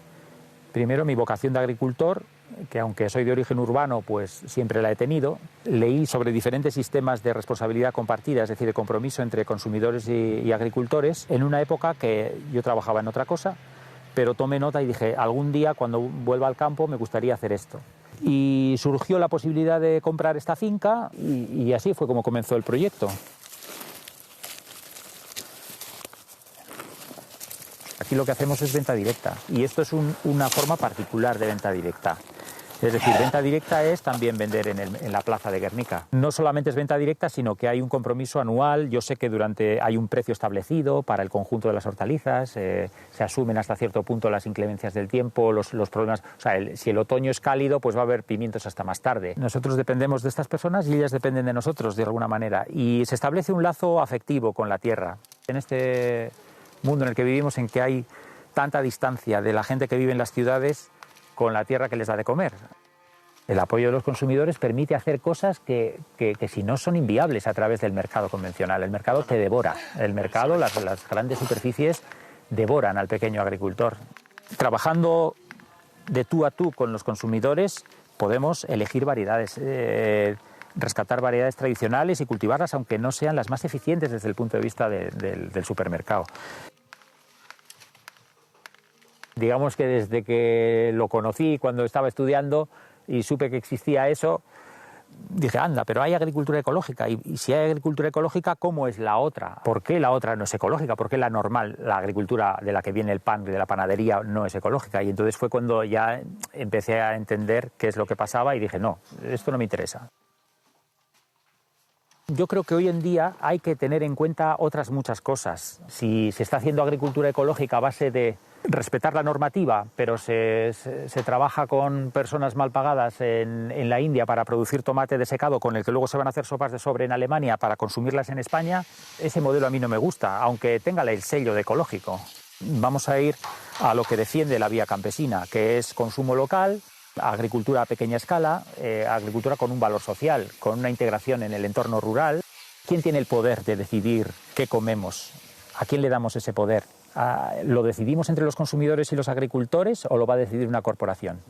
Primero, mi vocación de agricultor, que aunque soy de origen urbano, pues siempre la he tenido. Leí sobre diferentes sistemas de responsabilidad compartida, es decir, de compromiso entre consumidores y agricultores, en una época que yo trabajaba en otra cosa, pero tomé nota y dije, algún día cuando vuelva al campo me gustaría hacer esto. Y surgió la posibilidad de comprar esta finca y así fue como comenzó el proyecto. Aquí lo que hacemos es venta directa y esto es una forma particular de venta directa. Es decir, venta directa es también vender en la plaza de Guernica. No solamente es venta directa, sino que hay un compromiso anual. Yo sé que hay un precio establecido para el conjunto de las hortalizas, se asumen hasta cierto punto las inclemencias del tiempo, los problemas. O sea, si el otoño es cálido, pues va a haber pimientos hasta más tarde. Nosotros dependemos de estas personas y ellas dependen de nosotros de alguna manera. Y se establece un lazo afectivo con la tierra. En este mundo en el que vivimos, en que hay tanta distancia de la gente que vive en las ciudades con la tierra que les da de comer. El apoyo de los consumidores permite hacer cosas que si no son inviables a través del mercado convencional. El mercado te devora. El mercado, las grandes superficies, devoran al pequeño agricultor. Trabajando de tú a tú con los consumidores, podemos elegir variedades, rescatar variedades tradicionales y cultivarlas, aunque no sean las más eficientes desde el punto de vista del supermercado. Digamos que desde que lo conocí, cuando estaba estudiando y supe que existía eso, dije, anda, pero hay agricultura ecológica. Y si hay agricultura ecológica, ¿cómo es la otra? ¿Por qué la otra no es ecológica? ¿Por qué la normal, la agricultura de la que viene el pan, de la panadería, no es ecológica? Y entonces fue cuando ya empecé a entender qué es lo que pasaba y dije, no, esto no me interesa. Yo creo que hoy en día hay que tener en cuenta otras muchas cosas. Si se está haciendo agricultura ecológica a base de respetar la normativa, pero se trabaja con personas mal pagadas en la India para producir tomate desecado con el que luego se van a hacer sopas de sobre en Alemania para consumirlas en España, ese modelo a mí no me gusta, aunque tenga el sello de ecológico. Vamos a ir a lo que defiende la vía campesina, que es consumo local, agricultura a pequeña escala, agricultura con un valor social, con una integración en el entorno rural. ¿Quién tiene el poder de decidir qué comemos? ¿A quién le damos ese poder? ¿Lo decidimos entre los consumidores y los agricultores o lo va a decidir una corporación?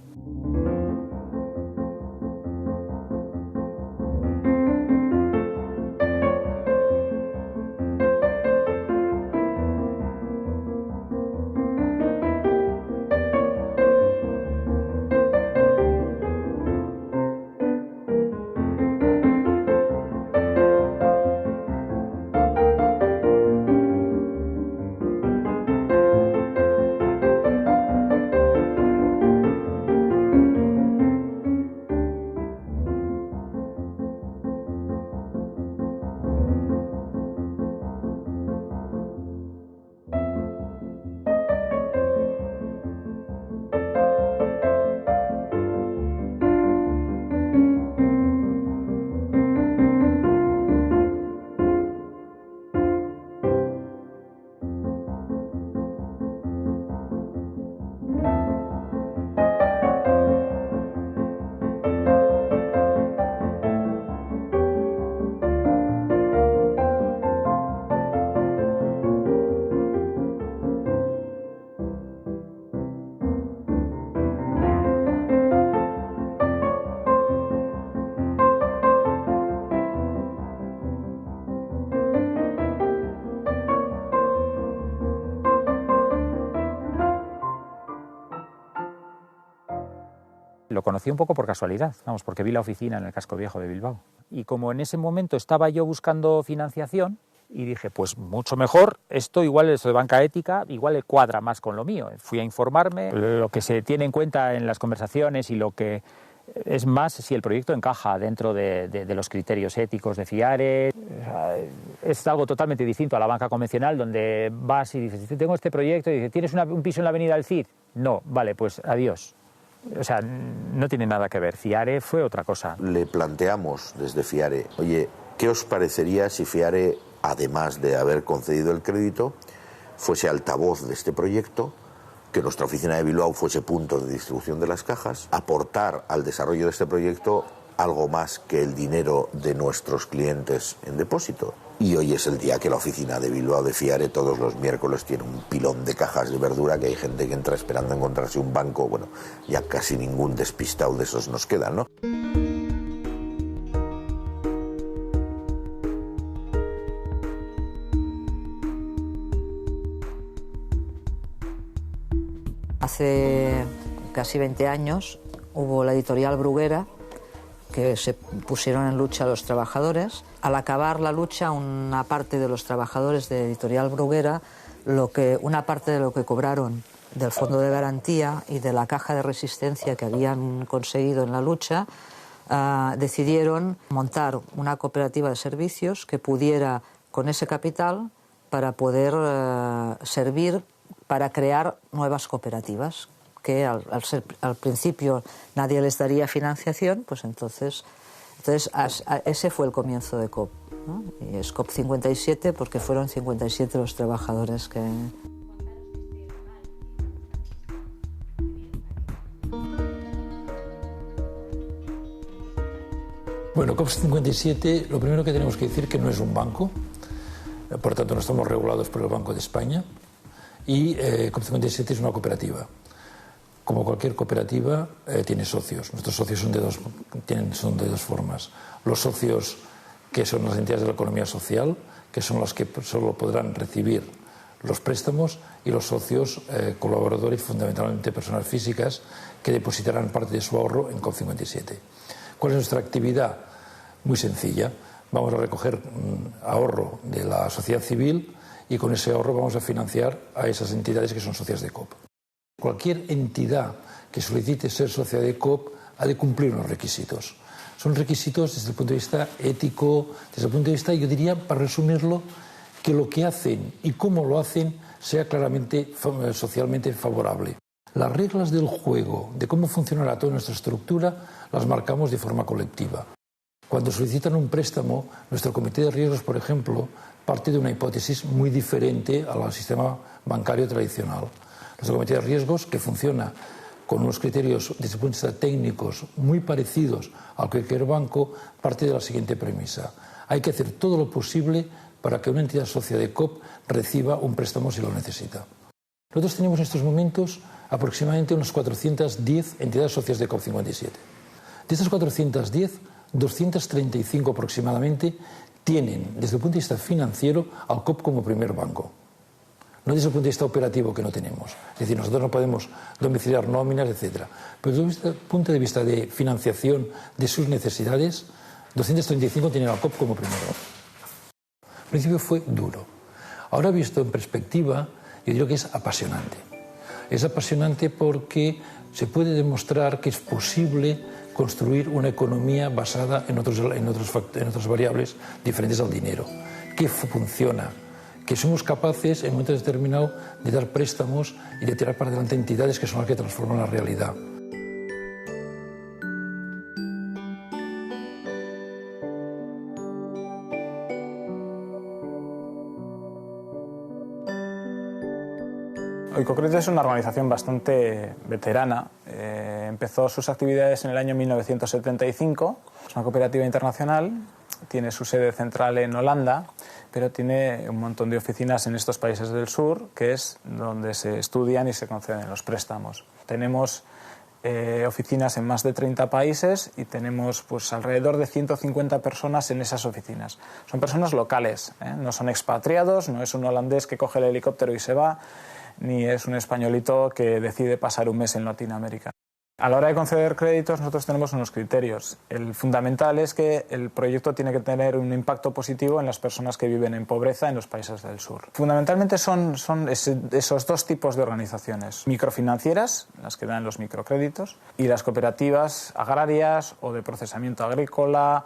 Lo conocí un poco por casualidad, vamos, porque vi la oficina en el Casco Viejo de Bilbao. Y como en ese momento estaba yo buscando financiación, y dije, pues mucho mejor, esto igual, eso de banca ética, igual le cuadra más con lo mío. Fui a informarme, lo que se tiene en cuenta en las conversaciones y lo que es más si el proyecto encaja dentro de los criterios éticos de FIARE. Es algo totalmente distinto a la banca convencional, donde vas y dices, tengo este proyecto, y dices, ¿tienes un piso en la avenida del Cid? No, vale, pues adiós. O sea, no tiene nada que ver. FIARE fue otra cosa. Le planteamos desde FIARE, oye, ¿qué os parecería si FIARE, además de haber concedido el crédito, fuese altavoz de este proyecto, que nuestra oficina de Bilbao fuese punto de distribución de las cajas, aportar al desarrollo de este proyecto algo más que el dinero de nuestros clientes en depósito? Y hoy es el día que la oficina de Bilbao de FIARE todos los miércoles tiene un pilón de cajas de verdura, que hay gente que entra esperando encontrarse un banco. Bueno, ya casi ningún despistado de esos nos queda, ¿no? Hace casi 20 años hubo la editorial Bruguera, que se pusieron en lucha los trabajadores. Al acabar la lucha, una parte de los trabajadores de Editorial Bruguera una parte de lo que cobraron del Fondo de Garantía y de la caja de resistencia que habían conseguido en la lucha, decidieron montar una cooperativa de servicios que pudiera, con ese capital, para poder servir para crear nuevas cooperativas, que al principio nadie les daría financiación, pues entonces ese fue el comienzo de COP, ¿no? Y es COP 57 porque fueron 57 los trabajadores que... Bueno, COP 57, lo primero que tenemos que decir que no es un banco, por tanto no estamos regulados por el Banco de España, y COP 57 es una cooperativa. Como cualquier cooperativa, tiene socios. Nuestros socios son de dos formas. Los socios, que son las entidades de la economía social, que son las que solo podrán recibir los préstamos, y los socios colaboradores, fundamentalmente personas físicas, que depositarán parte de su ahorro en COP 57. ¿Cuál es nuestra actividad? Muy sencilla. Vamos a recoger ahorro de la sociedad civil y con ese ahorro vamos a financiar a esas entidades que son socias de COP. Cualquier entidad que solicite ser socia de COP ha de cumplir unos requisitos. Son requisitos desde el punto de vista ético, desde el punto de vista, yo diría, para resumirlo, que lo que hacen y cómo lo hacen sea claramente socialmente favorable. Las reglas del juego, de cómo funcionará toda nuestra estructura, las marcamos de forma colectiva. Cuando solicitan un préstamo, nuestro comité de riesgos, por ejemplo, parte de una hipótesis muy diferente al sistema bancario tradicional. Nuestro comité de riesgos, que funciona con unos criterios desde el punto de vista técnicos muy parecidos al que cualquier banco, parte de la siguiente premisa. Hay que hacer todo lo posible para que una entidad socia de COP reciba un préstamo si lo necesita. Nosotros tenemos en estos momentos aproximadamente unas 410 entidades socias de COP 57. De estas 410, 235 aproximadamente tienen, desde el punto de vista financiero, al COP como primer banco. No desde el punto de vista operativo, que no tenemos. Es decir, nosotros no podemos domiciliar nóminas, etc. Pero desde el punto de vista de financiación de sus necesidades, 235 tienen al COP como primero. Al principio fue duro. Ahora, visto en perspectiva, yo diría que es apasionante. Es apasionante porque se puede demostrar que es posible construir una economía basada en otras variables diferentes al dinero, que funciona, que somos capaces en momentos determinados de dar préstamos y de tirar para adelante entidades que son las que transforman la realidad. Oikocredit es una organización bastante veterana. Empezó sus actividades en el año 1975. Es una cooperativa internacional, tiene su sede central en Holanda, pero tiene un montón de oficinas en estos países del sur, que es donde se estudian y se conceden los préstamos. Tenemos oficinas en más de 30 países y tenemos pues alrededor de 150 personas en esas oficinas. Son personas locales, no son expatriados, no es un holandés que coge el helicóptero y se va, ni es un españolito que decide pasar un mes en Latinoamérica. A la hora de conceder créditos nosotros tenemos unos criterios. El fundamental es que el proyecto tiene que tener un impacto positivo en las personas que viven en pobreza en los países del sur. Fundamentalmente son esos dos tipos de organizaciones: microfinancieras, las que dan los microcréditos, y las cooperativas agrarias o de procesamiento agrícola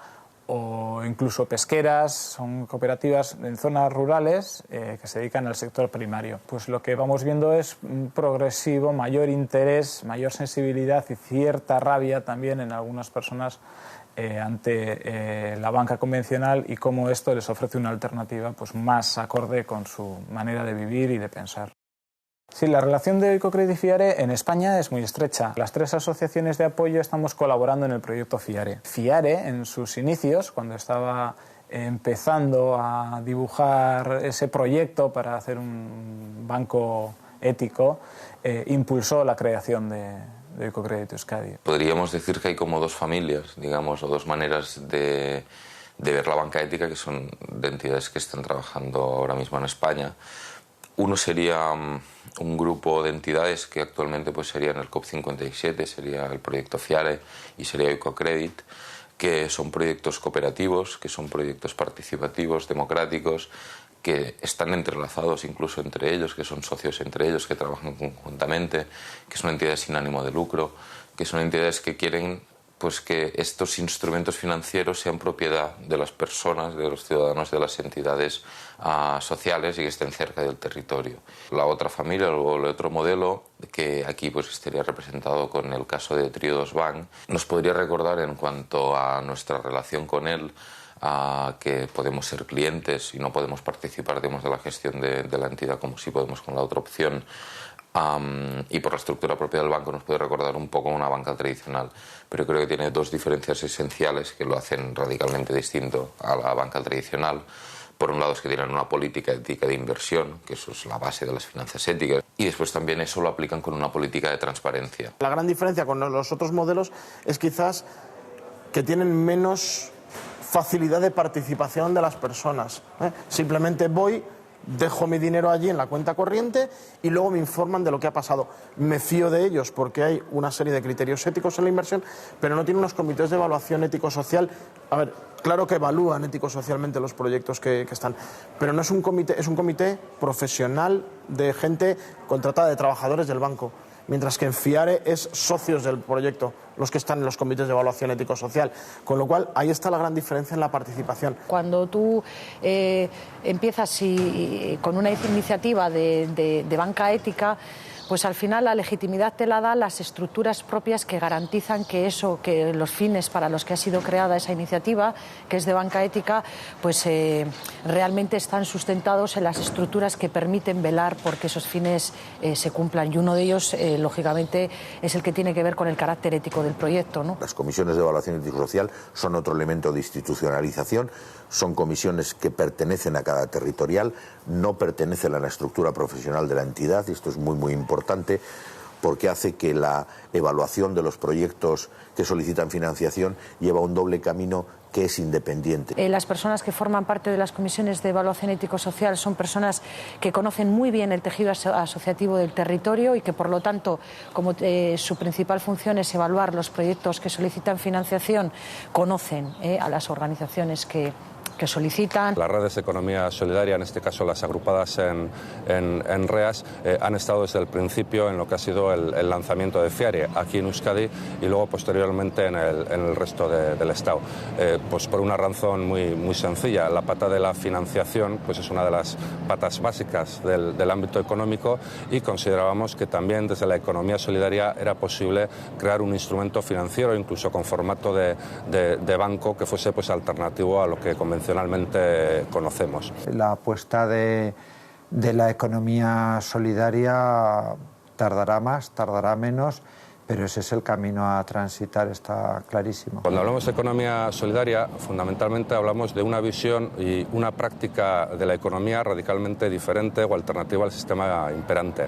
o incluso pesqueras. Son cooperativas en zonas rurales que se dedican al sector primario. Pues lo que vamos viendo es un progresivo mayor interés, mayor sensibilidad y cierta rabia también en algunas personas ante la banca convencional y cómo esto les ofrece una alternativa pues más acorde con su manera de vivir y de pensar. Sí, la relación de Oikocredit y FIARE en España es muy estrecha. Las tres asociaciones de apoyo estamos colaborando en el proyecto FIARE. FIARE, en sus inicios, cuando estaba empezando a dibujar ese proyecto para hacer un banco ético, impulsó la creación de Oikocredit Euskadi. Podríamos decir que hay como dos familias, digamos, o dos maneras de ver la banca ética, que son de entidades que están trabajando ahora mismo en España. Uno sería un grupo de entidades que actualmente pues serían el COP 57, sería el proyecto FIARE y sería Oikocredit, que son proyectos cooperativos, que son proyectos participativos, democráticos, que están entrelazados incluso entre ellos, que son socios entre ellos, que trabajan conjuntamente, que son entidades sin ánimo de lucro, que son entidades que quieren pues que estos instrumentos financieros sean propiedad de las personas, de los ciudadanos, de las entidades sociales y que estén cerca del territorio. La otra familia o el otro modelo, que aquí pues estaría representado con el caso de Triodos Bank, nos podría recordar en cuanto a nuestra relación con él, que podemos ser clientes y no podemos participar, digamos, de la gestión de la entidad como sí podemos con la otra opción. Y por la estructura propia del banco nos puede recordar un poco una banca tradicional, pero creo que tiene dos diferencias esenciales que lo hacen radicalmente distinto a la banca tradicional. Por un lado es que tienen una política ética de inversión, que eso es la base de las finanzas éticas, y después también eso lo aplican con una política de transparencia. La gran diferencia con los otros modelos es quizás que tienen menos facilidad de participación de las personas. Simplemente voy, dejo mi dinero allí en la cuenta corriente y luego me informan de lo que ha pasado. Me fío de ellos porque hay una serie de criterios éticos en la inversión, pero no tienen unos comités de evaluación ético-social. A ver, claro que evalúan ético-socialmente los proyectos que están, pero no es un comité, es un comité profesional de gente contratada, de trabajadores del banco. Mientras que en FIARE es socios del proyecto los que están en los comités de evaluación ético-social. Con lo cual, ahí está la gran diferencia en la participación. Cuando tú empiezas con una iniciativa de banca ética, pues al final la legitimidad te la dan las estructuras propias que garantizan que los fines para los que ha sido creada esa iniciativa, que es de banca ética, pues realmente están sustentados en las estructuras que permiten velar porque esos fines se cumplan. Y uno de ellos, lógicamente, es el que tiene que ver con el carácter ético del proyecto, ¿no? Las comisiones de evaluación ético-social son otro elemento de institucionalización. Son comisiones que pertenecen a cada territorial, no pertenecen a la estructura profesional de la entidad, y esto es muy, muy importante porque hace que la evaluación de los proyectos que solicitan financiación lleva un doble camino que es independiente. Las personas que forman parte de las comisiones de evaluación ético-social son personas que conocen muy bien el tejido asociativo del territorio y que, por lo tanto, como su principal función es evaluar los proyectos que solicitan financiación, conocen a las organizaciones que solicitan. Las redes de economía solidaria, en este caso las agrupadas en REAS, han estado desde el principio en lo que ha sido el lanzamiento de FIARE aquí en Euskadi y luego posteriormente en el resto del Estado. Pues por una razón muy sencilla. La pata de la financiación pues es una de las patas básicas del ámbito económico y considerábamos que también desde la economía solidaria era posible crear un instrumento financiero, incluso con formato de banco, que fuese pues alternativo a lo que convencionalmente conocemos. La apuesta de la economía solidaria tardará más, tardará menos, pero ese es el camino a transitar, está clarísimo. Cuando hablamos de economía solidaria, fundamentalmente hablamos de una visión y una práctica de la economía radicalmente diferente o alternativa al sistema imperante.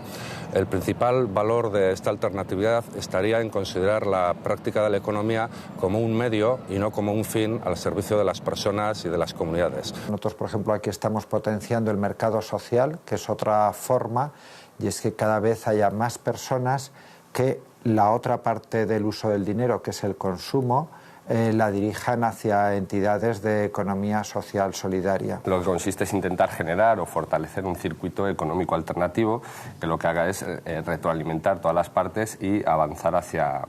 El principal valor de esta alternatividad estaría en considerar la práctica de la economía como un medio y no como un fin al servicio de las personas y de las comunidades. Nosotros, por ejemplo, aquí estamos potenciando el mercado social, que es otra forma, y es que cada vez haya más personas que la otra parte del uso del dinero, que es el consumo, la dirijan hacia entidades de economía social solidaria. Lo que consiste es intentar generar o fortalecer un circuito económico alternativo que lo que haga es retroalimentar todas las partes y avanzar hacia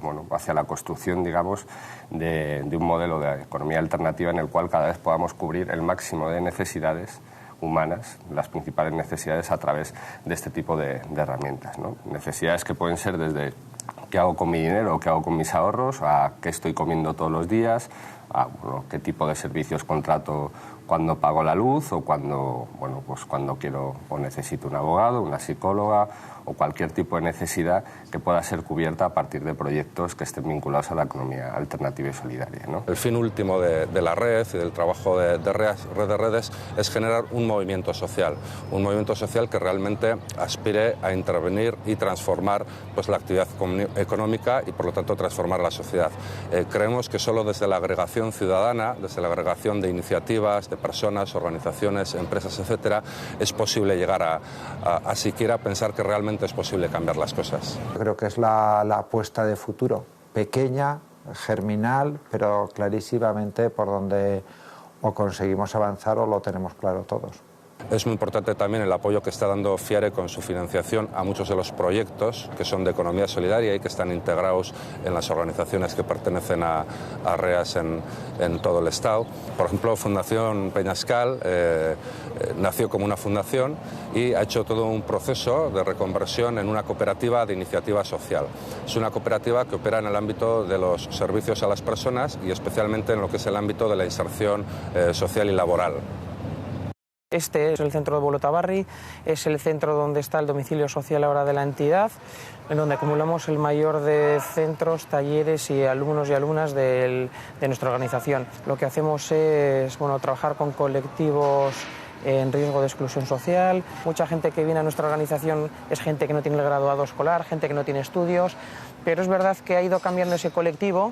la construcción, digamos, de un modelo de economía alternativa en el cual cada vez podamos cubrir el máximo de necesidades humanas, las principales necesidades a través de este tipo de herramientas, ¿no? Necesidades que pueden ser desde qué hago con mi dinero, qué hago con mis ahorros, a qué estoy comiendo todos los días, a qué tipo de servicios contrato cuando pago la luz o cuando quiero o necesito un abogado, una psicóloga o cualquier tipo de necesidad que pueda ser cubierta a partir de proyectos que estén vinculados a la economía alternativa y solidaria, ¿no? El fin último de la red y del trabajo de Red de Redes es generar un movimiento social que realmente aspire a intervenir y transformar pues, la actividad económica y por lo tanto transformar la sociedad. Creemos que solo desde la agregación ciudadana, desde la agregación de iniciativas, de personas, organizaciones, empresas, etcétera, es posible llegar a siquiera pensar que realmente es posible cambiar las cosas. Yo creo que es la apuesta de futuro, pequeña, germinal, pero clarísimamente por donde o conseguimos avanzar o lo tenemos claro todos. Es muy importante también el apoyo que está dando FIARE con su financiación a muchos de los proyectos que son de economía solidaria y que están integrados en las organizaciones que pertenecen a REAS en todo el Estado. Por ejemplo, Fundación Peñascal nació como una fundación y ha hecho todo un proceso de reconversión en una cooperativa de iniciativa social. Es una cooperativa que opera en el ámbito de los servicios a las personas y especialmente en lo que es el ámbito de la inserción social y laboral. Este es el centro de Bolotabarri, es el centro donde está el domicilio social ahora de la entidad, en donde acumulamos el mayor de centros, talleres y alumnos y alumnas de nuestra organización. Lo que hacemos es trabajar con colectivos en riesgo de exclusión social. Mucha gente que viene a nuestra organización es gente que no tiene el graduado escolar, gente que no tiene estudios, pero es verdad que ha ido cambiando ese colectivo.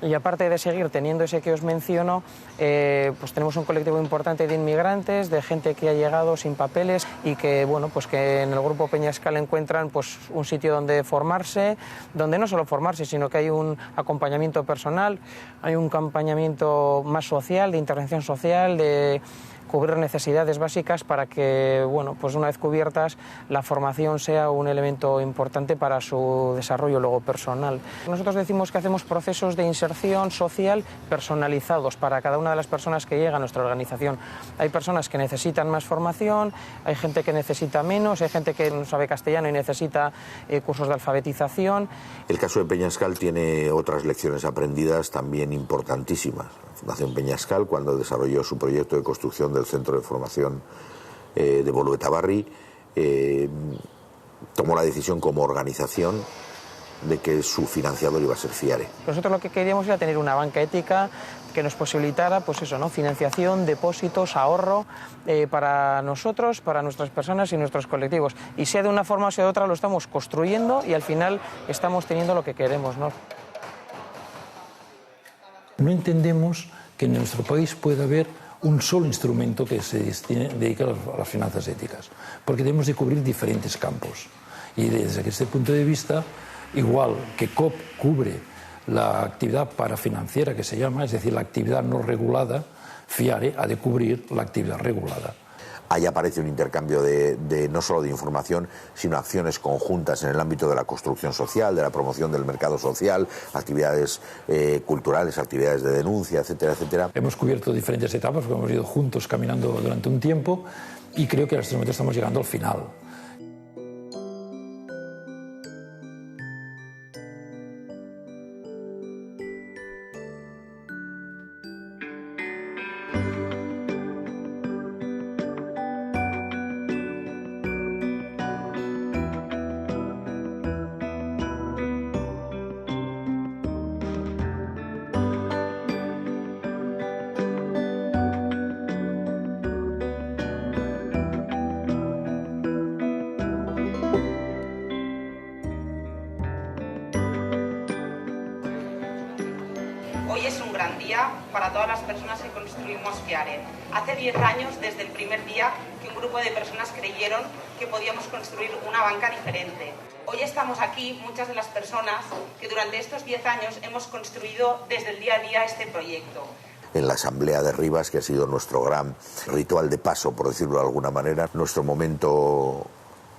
Y aparte de seguir teniendo ese que os menciono, pues tenemos un colectivo importante de inmigrantes, de gente que ha llegado sin papeles y que, que en el Grupo Peñascal encuentran pues, un sitio donde formarse, donde no solo formarse, sino que hay un acompañamiento personal, hay un acompañamiento más social, de intervención social, de cubrir necesidades básicas para que, pues una vez cubiertas, la formación sea un elemento importante para su desarrollo luego personal. Nosotros decimos que hacemos procesos de inserción social personalizados para cada una de las personas que llega a nuestra organización. Hay personas que necesitan más formación, hay gente que necesita menos, hay gente que no sabe castellano y necesita cursos de alfabetización. El caso de Peñascal tiene otras lecciones aprendidas también importantísimas. La Fundación Peñascal, cuando desarrolló su proyecto de construcción del centro de formación de Boluetabarri, tomó la decisión como organización de que su financiador iba a ser FIARE. Nosotros lo que queríamos era tener una banca ética que nos posibilitara financiación, depósitos, ahorro para nosotros, para nuestras personas y nuestros colectivos. Y sea de una forma o sea de otra lo estamos construyendo y al final estamos teniendo lo que queremos, ¿no? No entendemos que en nuestro país pueda haber un solo instrumento que se dedique a las finanzas éticas, porque debemos de cubrir diferentes campos. Y desde este punto de vista, igual que COP cubre la actividad parafinanciera que se llama, es decir, la actividad no regulada, FIARE ha de cubrir la actividad regulada. Ahí aparece un intercambio no solo de información, sino acciones conjuntas en el ámbito de la construcción social, de la promoción del mercado social, actividades culturales, actividades de denuncia, etcétera, etcétera. Hemos cubierto diferentes etapas, porque hemos ido juntos caminando durante un tiempo y creo que en este momento estamos llegando al final. Hoy es un gran día para todas las personas que construimos FIARE. Hace 10 años, desde el primer día, que un grupo de personas creyeron que podíamos construir una banca diferente. Hoy estamos aquí, muchas de las personas que durante estos 10 años hemos construido desde el día a día este proyecto. En la asamblea de Rivas, que ha sido nuestro gran ritual de paso, por decirlo de alguna manera, nuestro momento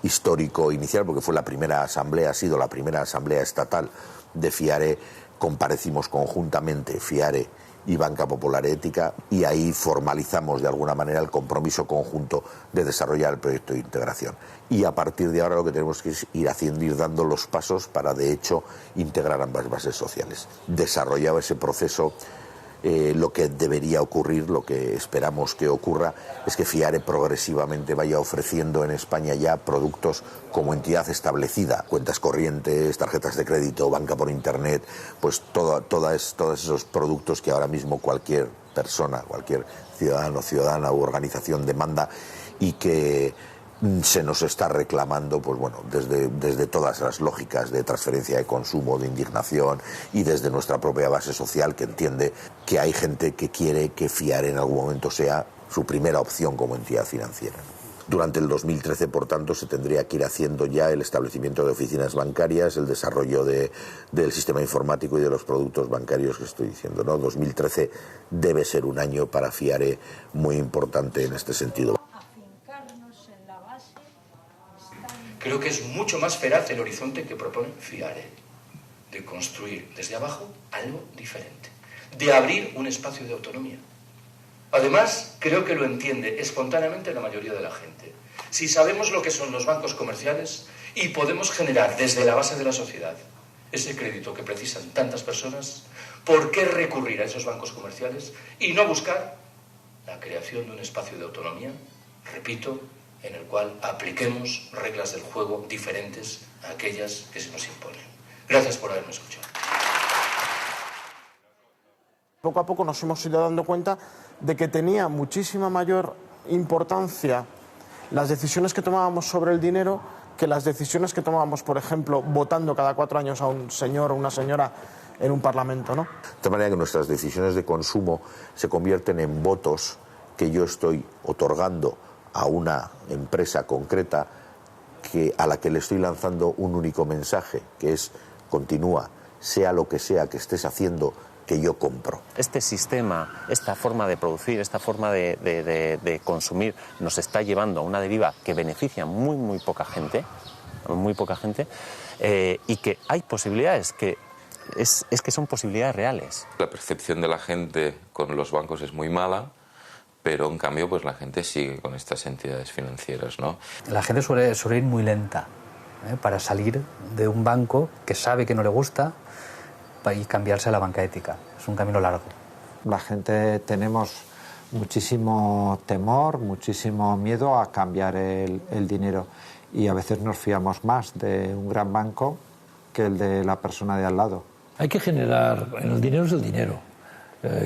histórico inicial, porque fue la primera asamblea, ha sido la primera asamblea estatal de FIARE, comparecimos conjuntamente FIARE y Banca Popular Ética y ahí formalizamos de alguna manera el compromiso conjunto de desarrollar el proyecto de integración. Y a partir de ahora lo que tenemos que es ir dando los pasos para de hecho integrar ambas bases sociales. Desarrollado ese proceso, lo que debería ocurrir, lo que esperamos que ocurra, es que FIARE progresivamente vaya ofreciendo en España ya productos como entidad establecida, cuentas corrientes, tarjetas de crédito, banca por internet, pues todos esos productos que ahora mismo cualquier persona, cualquier ciudadano, ciudadana u organización demanda y que se nos está reclamando, pues bueno, desde todas las lógicas de transferencia de consumo, de indignación y desde nuestra propia base social que entiende que hay gente que quiere que FIARE en algún momento sea su primera opción como entidad financiera. Durante el 2013, por tanto, se tendría que ir haciendo ya el establecimiento de oficinas bancarias, el desarrollo del sistema informático y de los productos bancarios que estoy diciendo, ¿no? 2013 debe ser un año para FIARE muy importante en este sentido. Creo que es mucho más feraz el horizonte que propone FIARE, de construir desde abajo algo diferente, de abrir un espacio de autonomía. Además, creo que lo entiende espontáneamente la mayoría de la gente. Si sabemos lo que son los bancos comerciales y podemos generar desde la base de la sociedad ese crédito que precisan tantas personas, ¿por qué recurrir a esos bancos comerciales y no buscar la creación de un espacio de autonomía, repito, en el cual apliquemos reglas del juego diferentes a aquellas que se nos imponen? Gracias por haberme escuchado. Poco a poco nos hemos ido dando cuenta de que tenía muchísima mayor importancia las decisiones que tomábamos sobre el dinero que las decisiones que tomábamos, por ejemplo, votando cada 4 años a un señor o una señora en un parlamento, ¿no? De tal manera que nuestras decisiones de consumo se convierten en votos que yo estoy otorgando a una empresa concreta a la que le estoy lanzando un único mensaje, que es: continúa, sea lo que sea que estés haciendo, que yo compro. Este sistema, esta forma de producir, esta forma de consumir nos está llevando a una deriva que beneficia a muy poca gente, y que hay posibilidades que son posibilidades reales. La percepción de la gente con los bancos es muy mala, pero en cambio pues la gente sigue con estas entidades financieras, ¿no? La gente suele ir muy lenta para salir de un banco que sabe que no le gusta y cambiarse a la banca ética. Es un camino largo. La gente tenemos muchísimo temor, muchísimo miedo a cambiar el dinero, y a veces nos fiamos más de un gran banco que el de la persona de al lado. Hay que generar, el dinero es el dinero,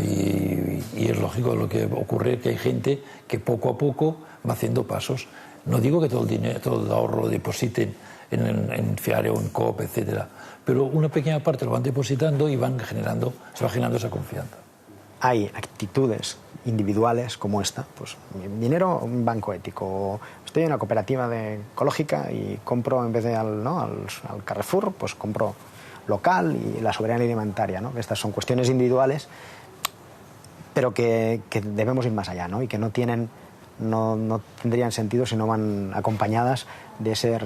y es lógico lo que ocurre, que hay gente que poco a poco va haciendo pasos. No digo que todo el dinero, todo el ahorro lo depositen en FIARE o en COP, etcétera, pero una pequeña parte lo van depositando y se va generando esa confianza. Hay actitudes individuales como esta, pues dinero, un banco ético, estoy en una cooperativa ecológica y compro, en vez de al Carrefour, pues compro local y la soberanía alimentaria, ¿no? Estas son cuestiones individuales, pero que debemos ir más allá, ¿no? Y que no tendrían sentido si no van acompañadas de ese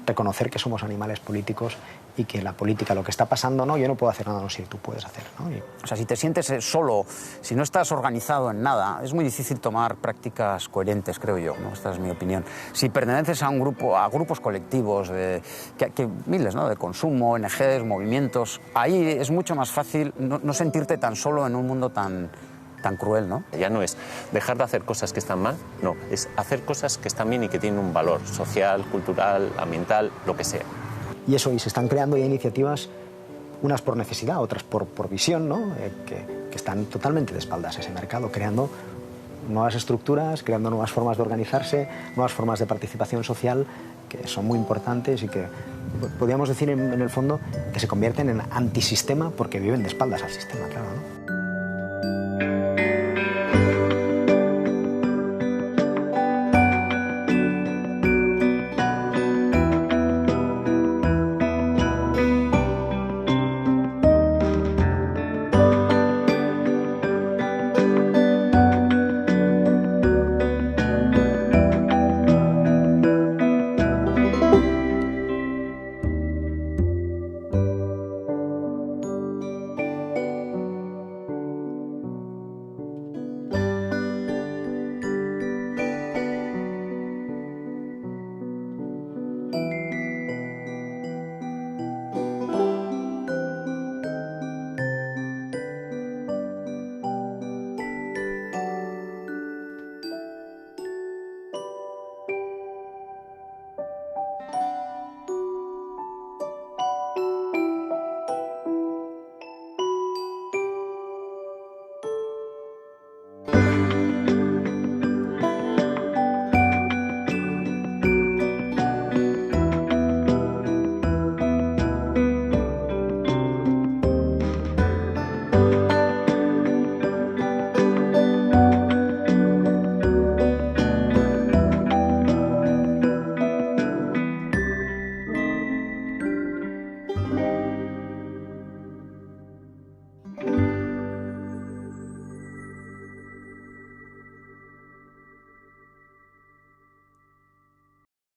reconocer que somos animales políticos y que la política, lo que está pasando, no, yo no puedo hacer nada, no, si tú puedes hacer, ¿no? O sea, si te sientes solo, si no estás organizado en nada, es muy difícil tomar prácticas coherentes, creo yo, ¿no? Esta es mi opinión. Si perteneces a un grupo, a grupos colectivos, miles, ¿no? De consumo, ONGs, movimientos, ahí es mucho más fácil no sentirte tan solo en un mundo tan cruel, ¿no? Ya no es dejar de hacer cosas que están mal, no, es hacer cosas que están bien y que tienen un valor social, cultural, ambiental, lo que sea. Y se están creando ya iniciativas, unas por necesidad, otras por visión, ¿no? Que están totalmente de espaldas a ese mercado, creando nuevas estructuras, creando nuevas formas de organizarse, nuevas formas de participación social que son muy importantes y que podríamos decir en el fondo que se convierten en antisistema porque viven de espaldas al sistema, claro, ¿no?